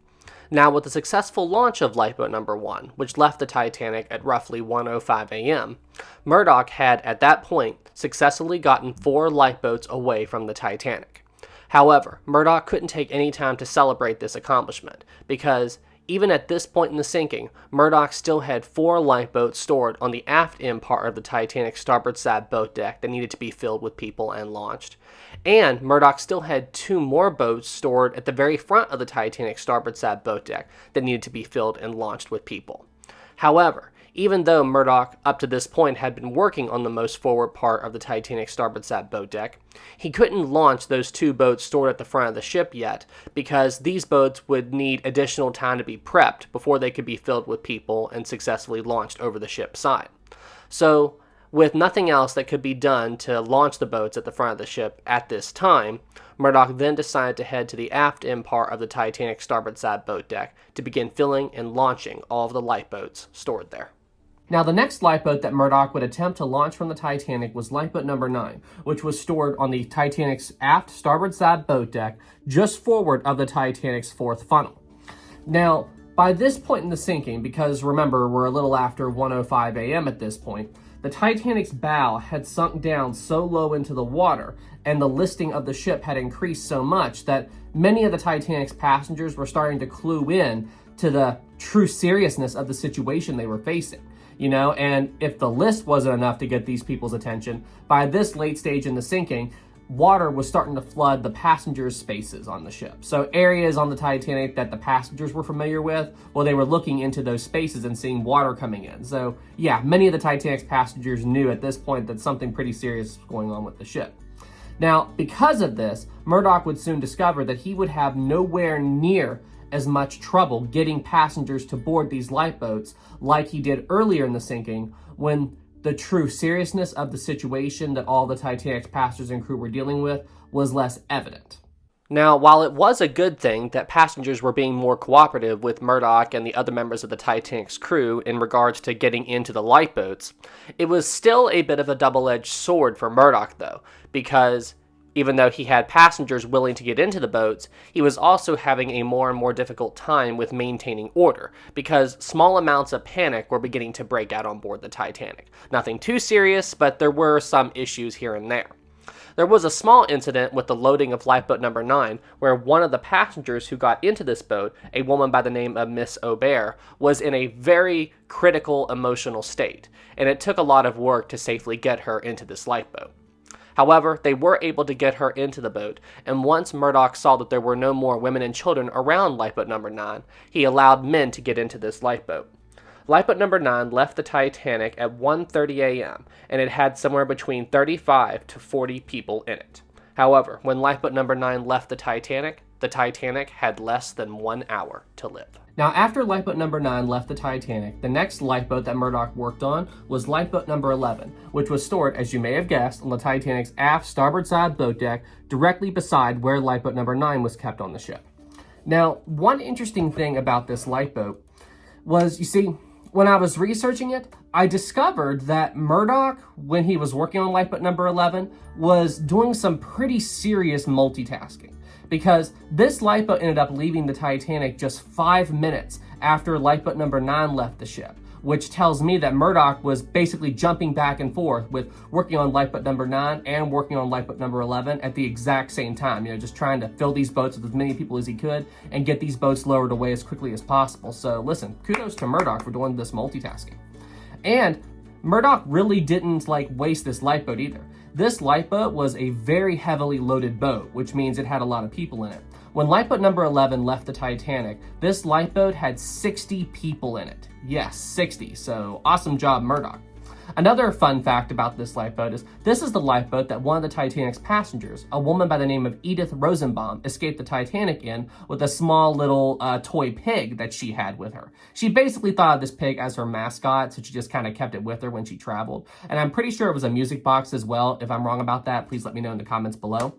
Now, with the successful launch of lifeboat number 1, which left the Titanic at roughly 1:05 a.m., Murdoch had, at that point, successfully gotten 4 lifeboats away from the Titanic. However, Murdoch couldn't take any time to celebrate this accomplishment, because even at this point in the sinking, Murdoch still had 4 lifeboats stored on the aft end part of the Titanic's starboard side boat deck that needed to be filled with people and launched. And Murdoch still had 2 more boats stored at the very front of the Titanic's starboard side boat deck that needed to be filled and launched with people. However, even though Murdoch, up to this point, had been working on the most forward part of the Titanic's starboard side boat deck, he couldn't launch those 2 boats stored at the front of the ship yet, because these boats would need additional time to be prepped before they could be filled with people and successfully launched over the ship's side. So, with nothing else that could be done to launch the boats at the front of the ship at this time, Murdoch then decided to head to the aft end part of the Titanic's starboard side boat deck to begin filling and launching all of the lifeboats stored there. Now, the next lifeboat that Murdoch would attempt to launch from the Titanic was lifeboat number 9, which was stored on the Titanic's aft starboard side boat deck just forward of the Titanic's 4th funnel. Now, by this point in the sinking, because remember, we're a little after 1:05 a.m. at this point, the Titanic's bow had sunk down so low into the water, and the listing of the ship had increased so much that many of the Titanic's passengers were starting to clue in to the true seriousness of the situation they were facing. And if the list wasn't enough to get these people's attention, by this late stage in the sinking, water was starting to flood the passengers' spaces on the ship. So areas on the Titanic that the passengers were familiar with, well, they were looking into those spaces and seeing water coming in. So yeah, many of the Titanic's passengers knew at this point that something pretty serious was going on with the ship. Now, because of this, Murdoch would soon discover that he would have nowhere near as much trouble getting passengers to board these lifeboats like he did earlier in the sinking, when the true seriousness of the situation that all the Titanic's passengers and crew were dealing with was less evident. Now, while it was a good thing that passengers were being more cooperative with Murdoch and the other members of the Titanic's crew in regards to getting into the lifeboats, it was still a bit of a double-edged sword for Murdoch, though, because even though he had passengers willing to get into the boats, he was also having a more and more difficult time with maintaining order, because small amounts of panic were beginning to break out on board the Titanic. Nothing too serious, but there were some issues here and there. There was a small incident with the loading of lifeboat number 9, where one of the passengers who got into this boat, a woman by the name of Miss Aubert, was in a very critical emotional state, and it took a lot of work to safely get her into this lifeboat. However, they were able to get her into the boat, and once Murdoch saw that there were no more women and children around lifeboat number 9, he allowed men to get into this lifeboat. Lifeboat number 9 left the Titanic at 1:30 a.m., and it had somewhere between 35 to 40 people in it. However, when lifeboat number 9 left the Titanic had less than 1 hour to live. Now, after lifeboat number 9 left the Titanic, the next lifeboat that Murdoch worked on was lifeboat number 11, which was stored, as you may have guessed, on the Titanic's aft starboard side boat deck, directly beside where lifeboat number 9 was kept on the ship. Now, one interesting thing about this lifeboat was, you see, when I was researching it, I discovered that Murdoch, when he was working on lifeboat number 11, was doing some pretty serious multitasking, because this lifeboat ended up leaving the Titanic just 5 minutes after lifeboat number 9 left the ship, which tells me that Murdoch was basically jumping back and forth with working on lifeboat number 9 and working on lifeboat number 11 at the exact same time, just trying to fill these boats with as many people as he could and get these boats lowered away as quickly as possible. So listen, kudos to Murdoch for doing this multitasking. And Murdoch really didn't waste this lifeboat either. This lifeboat was a very heavily loaded boat, which means it had a lot of people in it. When lifeboat number 11 left the Titanic, this lifeboat had 60 people in it. Yes, 60, so awesome job, Murdoch. Another fun fact about this lifeboat is this is the lifeboat that one of the Titanic's passengers, a woman by the name of Edith Rosenbaum, escaped the Titanic in with a small little toy pig that she had with her. She basically thought of this pig as her mascot, so she just kind of kept it with her when she traveled. And I'm pretty sure it was a music box as well. If I'm wrong about that, please let me know in the comments below.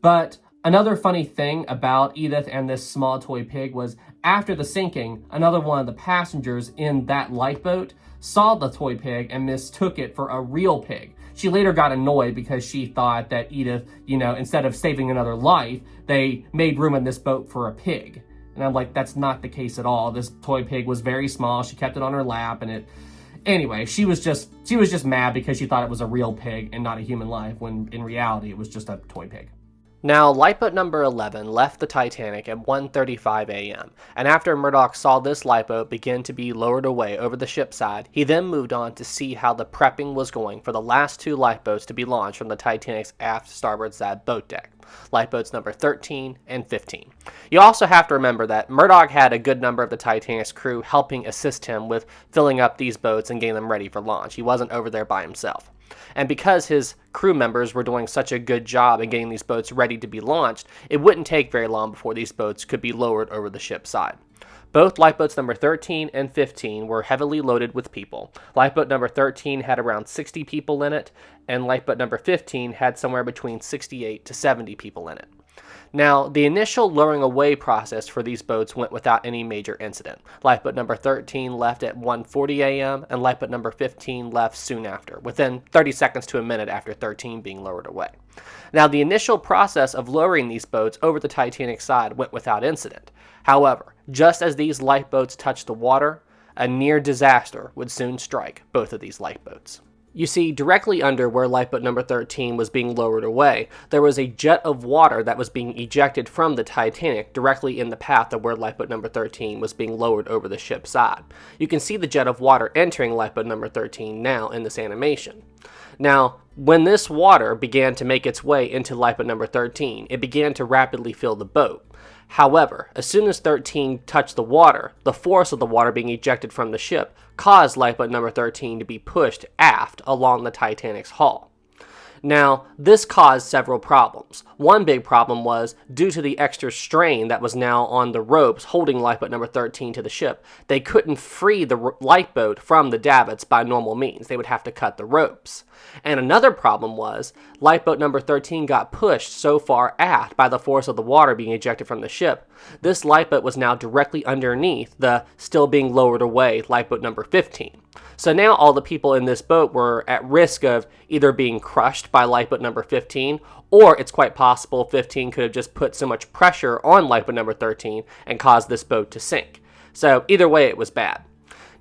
But another funny thing about Edith and this small toy pig was after the sinking, another one of the passengers in that lifeboat saw the toy pig and mistook it for a real pig. She later got annoyed because she thought that Edith, instead of saving another life, they made room in this boat for a pig. And I'm like, that's not the case at all. This toy pig was very small. She kept it on her lap, and anyway, she was just mad because she thought it was a real pig and not a human life, when in reality it was just a toy pig. Now, lifeboat number 11 left the Titanic at 1:35 a.m., and after Murdoch saw this lifeboat begin to be lowered away over the ship's side, he then moved on to see how the prepping was going for the last 2 lifeboats to be launched from the Titanic's aft starboard side boat deck, lifeboats number 13 and 15. You also have to remember that Murdoch had a good number of the Titanic's crew helping assist him with filling up these boats and getting them ready for launch. He wasn't over there by himself. And because his crew members were doing such a good job in getting these boats ready to be launched, it wouldn't take very long before these boats could be lowered over the ship's side. Both lifeboats number 13 and 15 were heavily loaded with people. Lifeboat number 13 had around 60 people in it, and lifeboat number 15 had somewhere between 68 to 70 people in it. Now, the initial lowering away process for these boats went without any major incident. Lifeboat number 13 left at 1:40 a.m., and lifeboat number 15 left soon after, within 30 seconds to a minute after 13 being lowered away. Now, the initial process of lowering these boats over the Titanic side went without incident. However, just as these lifeboats touched the water, a near disaster would soon strike both of these lifeboats. You see, directly under where lifeboat number 13 was being lowered away, there was a jet of water that was being ejected from the Titanic directly in the path of where lifeboat number 13 was being lowered over the ship's side. You can see the jet of water entering lifeboat number 13 now in this animation. Now, when this water began to make its way into lifeboat number 13, it began to rapidly fill the boat. However, as soon as 13 touched the water, the force of the water being ejected from the ship caused lifeboat number 13 to be pushed aft along the Titanic's hull. Now, this caused several problems. One big problem was, due to the extra strain that was now on the ropes holding lifeboat number 13 to the ship, they couldn't free the lifeboat from the davits by normal means. They would have to cut the ropes. And another problem was, lifeboat number 13 got pushed so far aft by the force of the water being ejected from the ship. This lifeboat was now directly underneath the still being lowered away lifeboat number 15. So now all the people in this boat were at risk of either being crushed by lifeboat number 15, or it's quite possible 15 could have just put so much pressure on lifeboat number 13 and caused this boat to sink. So either way, it was bad.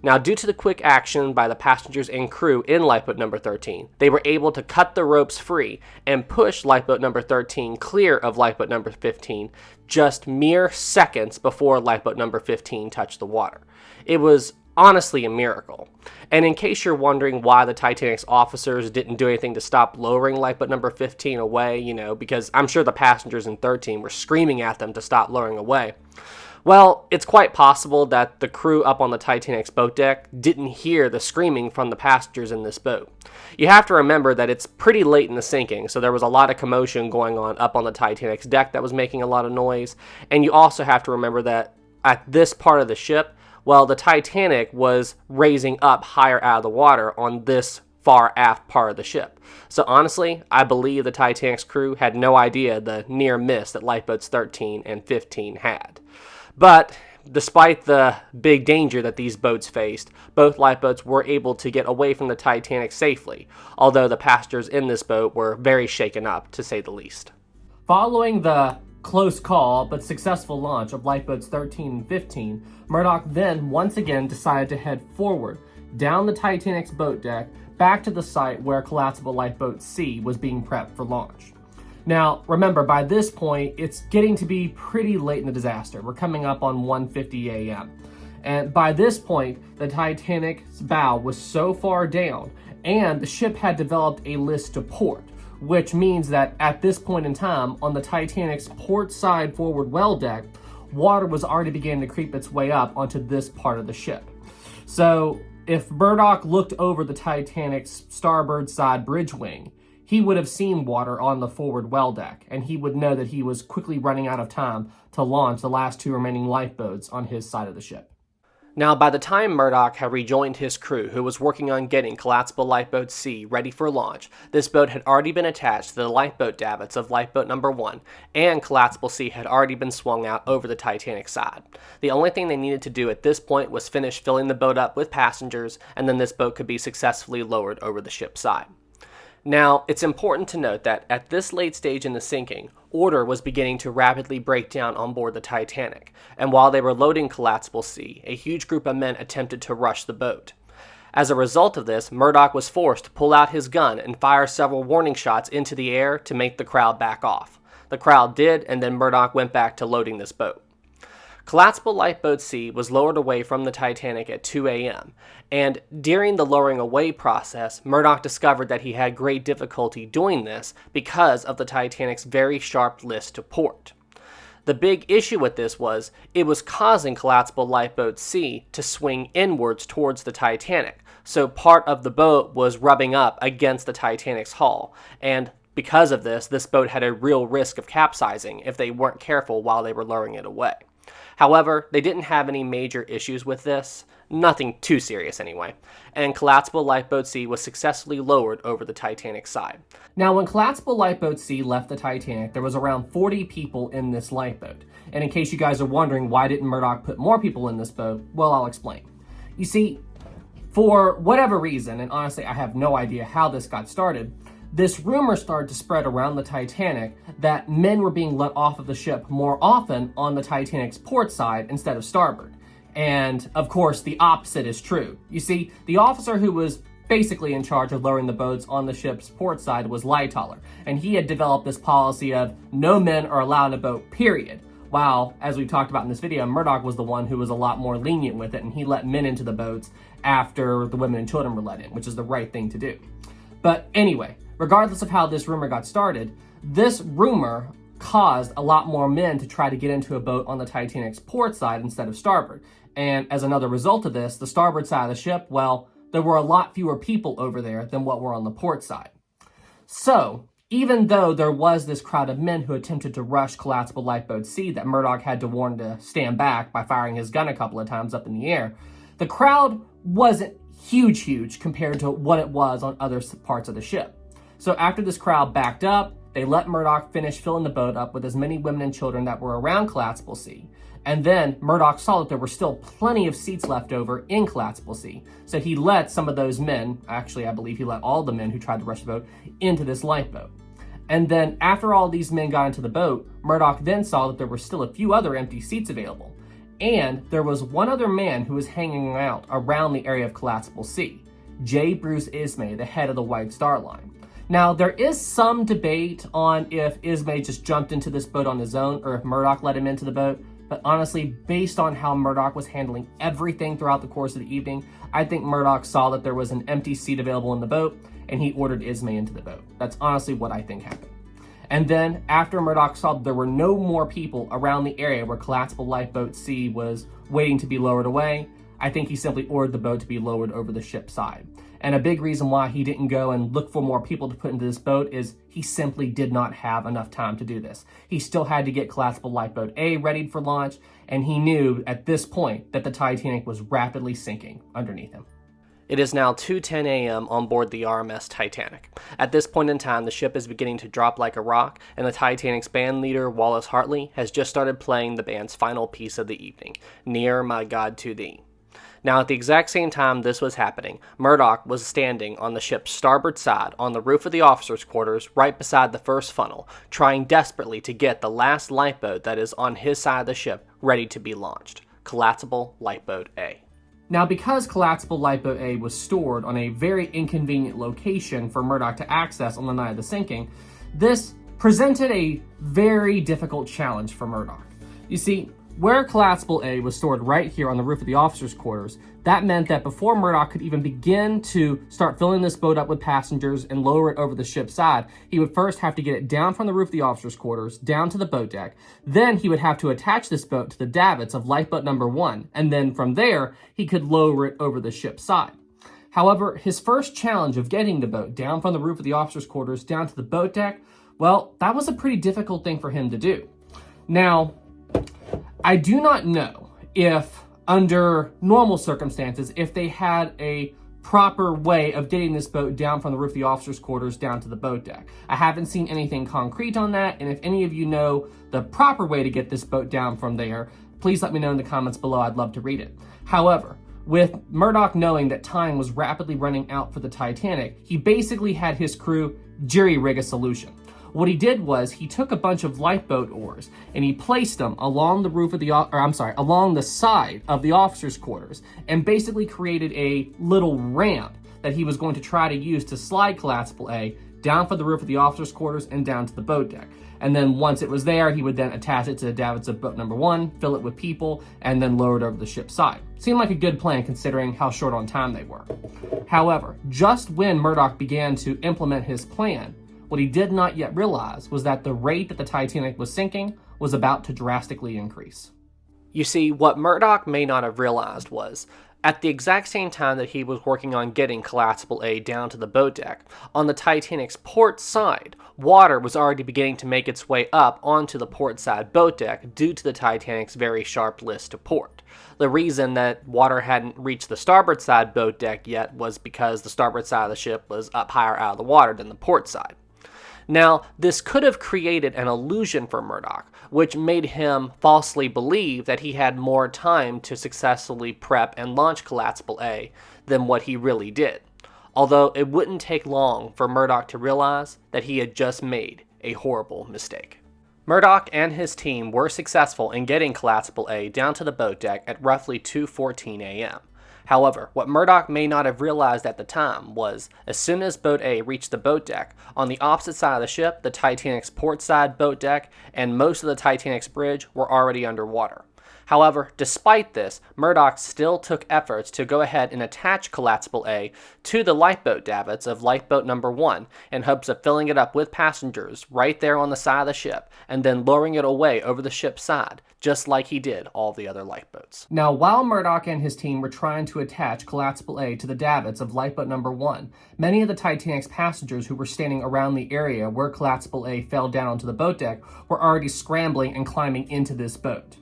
Now, due to the quick action by the passengers and crew in lifeboat number 13, they were able to cut the ropes free and push lifeboat number 13 clear of lifeboat number 15 just mere seconds before lifeboat number 15 touched the water. It was honestly a miracle. And in case you're wondering why the Titanic's officers didn't do anything to stop lowering lifeboat number 15 away, because I'm sure the passengers in 13 were screaming at them to stop lowering away. Well, it's quite possible that the crew up on the Titanic's boat deck didn't hear the screaming from the passengers in this boat. You have to remember that it's pretty late in the sinking, so there was a lot of commotion going on up on the Titanic's deck that was making a lot of noise. And you also have to remember that at this part of the ship, well, the Titanic was raising up higher out of the water on this far aft part of the ship. So honestly, I believe the Titanic's crew had no idea the near miss that lifeboats 13 and 15 had. But despite the big danger that these boats faced, both lifeboats were able to get away from the Titanic safely, although the passengers in this boat were very shaken up, to say the least. Following the close call but successful launch of lifeboats 13 and 15, Murdoch then once again decided to head forward down the Titanic's boat deck back to the site where collapsible lifeboat C was being prepped for launch. Now, remember, by this point, it's getting to be pretty late in the disaster. We're coming up on 1:50 a.m. And by this point, the Titanic's bow was so far down, and the ship had developed a list to port, which means that at this point in time, on the Titanic's port side forward well deck, water was already beginning to creep its way up onto this part of the ship. So, if Murdoch looked over the Titanic's starboard side bridge wing, he would have seen water on the forward well deck, and he would know that he was quickly running out of time to launch the last two remaining lifeboats on his side of the ship. Now, by the time Murdoch had rejoined his crew, who was working on getting collapsible lifeboat C ready for launch, this boat had already been attached to the lifeboat davits of lifeboat number 1, and collapsible C had already been swung out over the Titanic side. The only thing they needed to do at this point was finish filling the boat up with passengers, and then this boat could be successfully lowered over the ship's side. Now, it's important to note that at this late stage in the sinking, order was beginning to rapidly break down on board the Titanic, and while they were loading collapsible C, a huge group of men attempted to rush the boat. As a result of this, Murdoch was forced to pull out his gun and fire several warning shots into the air to make the crowd back off. The crowd did, and then Murdoch went back to loading this boat. Collapsible Lifeboat C was lowered away from the Titanic at 2 a.m., and during the lowering away process, Murdoch discovered that he had great difficulty doing this because of the Titanic's very sharp list to port. The big issue with this was it was causing Collapsible Lifeboat C to swing inwards towards the Titanic, so part of the boat was rubbing up against the Titanic's hull, and because of this boat had a real risk of capsizing if they weren't careful while they were lowering it away. However, they didn't have any major issues with this, nothing too serious anyway, and Collapsible Lifeboat C was successfully lowered over the Titanic side. Now, when Collapsible Lifeboat C left the Titanic, there was around 40 people in this lifeboat, and in case you guys are wondering why didn't Murdoch put more people in this boat, well, I'll explain. You see, for whatever reason, and honestly I have no idea how this got started, this rumor started to spread around the Titanic that men were being let off of the ship more often on the Titanic's port side instead of starboard. And, of course, the opposite is true. You see, the officer who was basically in charge of lowering the boats on the ship's port side was Lightoller, and he had developed this policy of no men are allowed in a boat, period. While, as we've talked about in this video, Murdoch was the one who was a lot more lenient with it, and he let men into the boats after the women and children were let in, which is the right thing to do. But anyway, regardless of how this rumor got started, this rumor caused a lot more men to try to get into a boat on the Titanic's port side instead of starboard. And as another result of this, the starboard side of the ship, well, there were a lot fewer people over there than what were on the port side. So, even though there was this crowd of men who attempted to rush Collapsible Lifeboat C that Murdoch had to warn to stand back by firing his gun a couple of times up in the air, the crowd wasn't huge compared to what it was on other parts of the ship. So after this crowd backed up, they let Murdoch finish filling the boat up with as many women and children that were around Collapsible C. And then Murdoch saw that there were still plenty of seats left over in Collapsible C. So he let some of those men, actually I believe he let all the men who tried to rush the boat, into this lifeboat. And then after all these men got into the boat, Murdoch then saw that there were still a few other empty seats available. And there was one other man who was hanging out around the area of Collapsible C, J. Bruce Ismay, the head of the White Star Line. Now, there is some debate on if Ismay just jumped into this boat on his own or if Murdoch let him into the boat, but honestly, based on how Murdoch was handling everything throughout the course of the evening, I think Murdoch saw that there was an empty seat available in the boat and he ordered Ismay into the boat. That's honestly what I think happened. And then, after Murdoch saw that there were no more people around the area where Collapsible Lifeboat C was waiting to be lowered away, I think he simply ordered the boat to be lowered over the ship's side. And a big reason why he didn't go and look for more people to put into this boat is he simply did not have enough time to do this. He still had to get Collapsible Lifeboat A ready for launch, and he knew at this point that the Titanic was rapidly sinking underneath him. It is now 2:10 a.m. on board the RMS Titanic. At this point in time, the ship is beginning to drop like a rock, and the Titanic's band leader, Wallace Hartley, has just started playing the band's final piece of the evening, Near My God to Thee. Now, at the exact same time this was happening, Murdoch was standing on the ship's starboard side on the roof of the officers' quarters right beside the first funnel, trying desperately to get the last lifeboat that is on his side of the ship ready to be launched, Collapsible Lifeboat A. Now, because Collapsible Lifeboat A was stored on a very inconvenient location for Murdoch to access on the night of the sinking, this presented a very difficult challenge for Murdoch. You see, where Collapsible A was stored right here on the roof of the officers' quarters, that meant that before Murdoch could even begin to start filling this boat up with passengers and lower it over the ship's side, he would first have to get it down from the roof of the officers' quarters, down to the boat deck. Then he would have to attach this boat to the davits of lifeboat number 1, and then from there, he could lower it over the ship's side. However, his first challenge of getting the boat down from the roof of the officers' quarters down to the boat deck, well, that was a pretty difficult thing for him to do. Now, I do not know if, under normal circumstances, if they had a proper way of getting this boat down from the roof of the officers' quarters down to the boat deck. I haven't seen anything concrete on that, and if any of you know the proper way to get this boat down from there, please let me know in the comments below. I'd love to read it. However, with Murdoch knowing that time was rapidly running out for the Titanic, he basically had his crew jury-rig a solution. What he did was he took a bunch of lifeboat oars and he placed them along the roof of along the side of the officers' quarters, and basically created a little ramp that he was going to try to use to slide Collapsible A down from the roof of the officers' quarters and down to the boat deck. And then once it was there, he would then attach it to the davits of boat number 1, fill it with people, and then lower it over the ship's side. Seemed like a good plan considering how short on time they were. However, just when Murdoch began to implement his plan, what he did not yet realize was that the rate that the Titanic was sinking was about to drastically increase. You see, what Murdoch may not have realized was, at the exact same time that he was working on getting Collapsible A down to the boat deck, on the Titanic's port side, water was already beginning to make its way up onto the port side boat deck due to the Titanic's very sharp list to port. The reason that water hadn't reached the starboard side boat deck yet was because the starboard side of the ship was up higher out of the water than the port side. Now, this could have created an illusion for Murdoch, which made him falsely believe that he had more time to successfully prep and launch Collapsible A than what he really did. Although it wouldn't take long for Murdoch to realize that he had just made a horrible mistake. Murdoch and his team were successful in getting Collapsible A down to the boat deck at roughly 2:14 a.m. However, what Murdoch may not have realized at the time was, as soon as Boat A reached the boat deck, on the opposite side of the ship, the Titanic's port side boat deck and most of the Titanic's bridge were already underwater. However, despite this, Murdoch still took efforts to go ahead and attach Collapsible A to the lifeboat davits of lifeboat number 1 in hopes of filling it up with passengers right there on the side of the ship and then lowering it away over the ship's side, just like he did all the other lifeboats. Now, while Murdoch and his team were trying to attach Collapsible A to the davits of lifeboat number 1, many of the Titanic's passengers who were standing around the area where Collapsible A fell down onto the boat deck were already scrambling and climbing into this boat.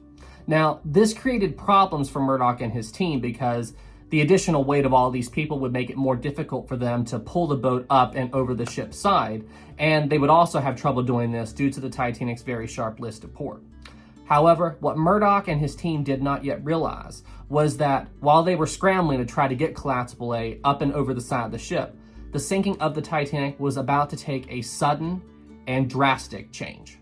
Now, this created problems for Murdoch and his team because the additional weight of all these people would make it more difficult for them to pull the boat up and over the ship's side, and they would also have trouble doing this due to the Titanic's very sharp list to port. However, what Murdoch and his team did not yet realize was that while they were scrambling to try to get Collapsible A up and over the side of the ship, the sinking of the Titanic was about to take a sudden and drastic change.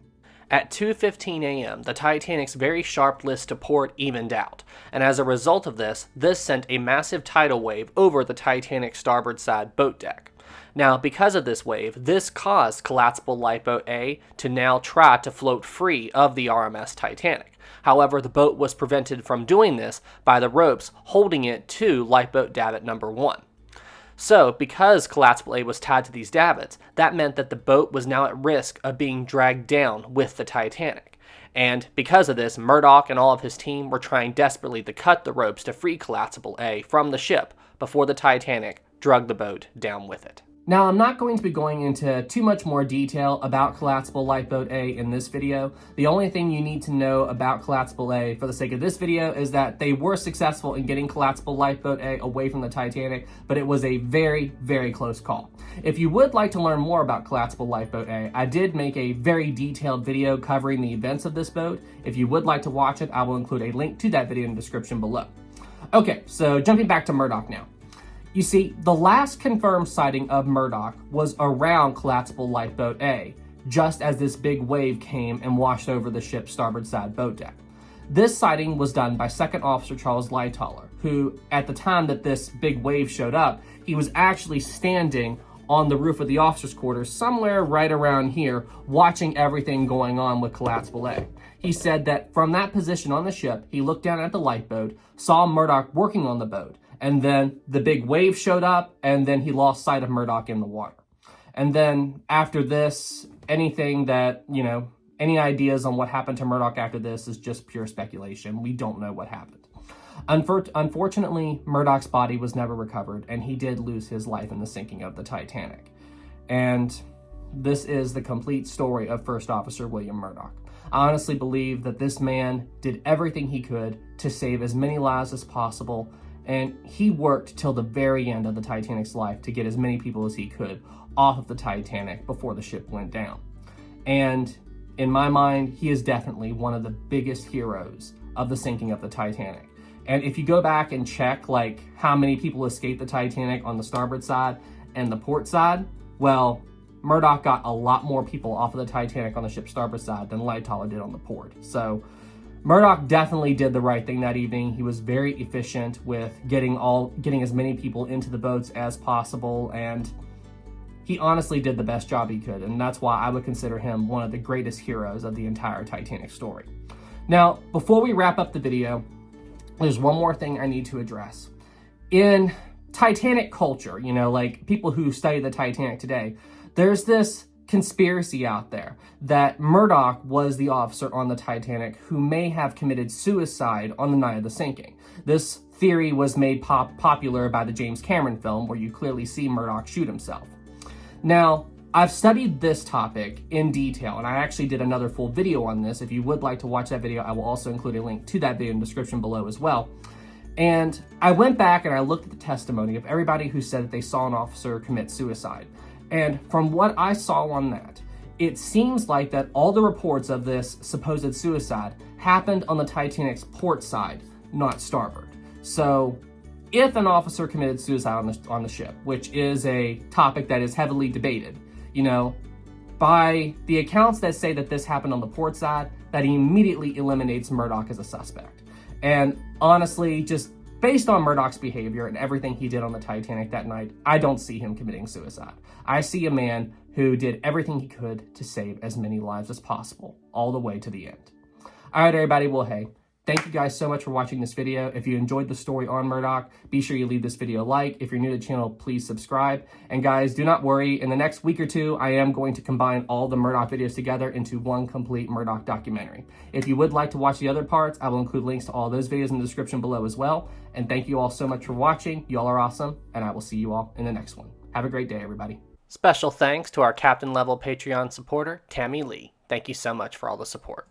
At 2:15 a.m., the Titanic's very sharp list to port evened out, and as a result of this sent a massive tidal wave over the Titanic's starboard side boat deck. Now, because of this wave, this caused collapsible Lifeboat A to now try to float free of the RMS Titanic. However, the boat was prevented from doing this by the ropes holding it to Lifeboat Davit number 1. So, because Collapsible A was tied to these davits, that meant that the boat was now at risk of being dragged down with the Titanic. And because of this, Murdoch and all of his team were trying desperately to cut the ropes to free Collapsible A from the ship before the Titanic dragged the boat down with it. Now, I'm not going to be going into too much more detail about Collapsible Lifeboat A in this video. The only thing you need to know about Collapsible A for the sake of this video is that they were successful in getting Collapsible Lifeboat A away from the Titanic, but it was a very, very close call. If you would like to learn more about Collapsible Lifeboat A, I did make a very detailed video covering the events of this boat. If you would like to watch it, I will include a link to that video in the description below. Okay, so jumping back to Murdoch now. You see, the last confirmed sighting of Murdoch was around Collapsible Lifeboat A, just as this big wave came and washed over the ship's starboard side boat deck. This sighting was done by Second Officer Charles Lightoller, who, at the time that this big wave showed up, he was actually standing on the roof of the officers' quarters somewhere right around here, watching everything going on with Collapsible A. He said that from that position on the ship, he looked down at the lifeboat, saw Murdoch working on the boat, and then the big wave showed up, and then he lost sight of Murdoch in the water. And then after this, anything that, any ideas on what happened to Murdoch after this is just pure speculation. We don't know what happened. Unfortunately, Murdoch's body was never recovered, and he did lose his life in the sinking of the Titanic. And this is the complete story of First Officer William Murdoch. I honestly believe that this man did everything he could to save as many lives as possible, and he worked till the very end of the Titanic's life to get as many people as he could off of the Titanic before the ship went down. And in my mind, he is definitely one of the biggest heroes of the sinking of the Titanic. And if you go back and check how many people escaped the Titanic on the starboard side and the port side, well, Murdoch got a lot more people off of the Titanic on the ship's starboard side than Lightoller did on the port. So Murdoch definitely did the right thing that evening. He was very efficient with getting as many people into the boats as possible, and he honestly did the best job he could, and that's why I would consider him one of the greatest heroes of the entire Titanic story. Now, before we wrap up the video, there's one more thing I need to address. In Titanic culture, people who study the Titanic today, there's this conspiracy out there that Murdoch was the officer on the Titanic who may have committed suicide on the night of the sinking. This theory was made popular by the James Cameron film, where you clearly see Murdoch shoot himself. Now, I've studied this topic in detail, and I actually did another full video on this. If you would like to watch that video, I will also include a link to that video in the description below as well. And I went back and I looked at the testimony of everybody who said that they saw an officer commit suicide. And from what I saw on that, it seems like that all the reports of this supposed suicide happened on the Titanic's port side, not starboard. So if an officer committed suicide on the ship, which is a topic that is heavily debated, by the accounts that say that this happened on the port side, that immediately eliminates Murdoch as a suspect. And honestly, just based on Murdoch's behavior and everything he did on the Titanic that night, I don't see him committing suicide. I see a man who did everything he could to save as many lives as possible, all the way to the end. All right, everybody, well, hey, thank you guys so much for watching this video. If you enjoyed the story on Murdoch, be sure you leave this video a like. If you're new to the channel, please subscribe. And guys, do not worry. In the next week or two, I am going to combine all the Murdoch videos together into one complete Murdoch documentary. If you would like to watch the other parts, I will include links to all those videos in the description below as well. And thank you all so much for watching. You all are awesome, and I will see you all in the next one. Have a great day, everybody. Special thanks to our Captain Level Patreon supporter, Tammy Lee. Thank you so much for all the support.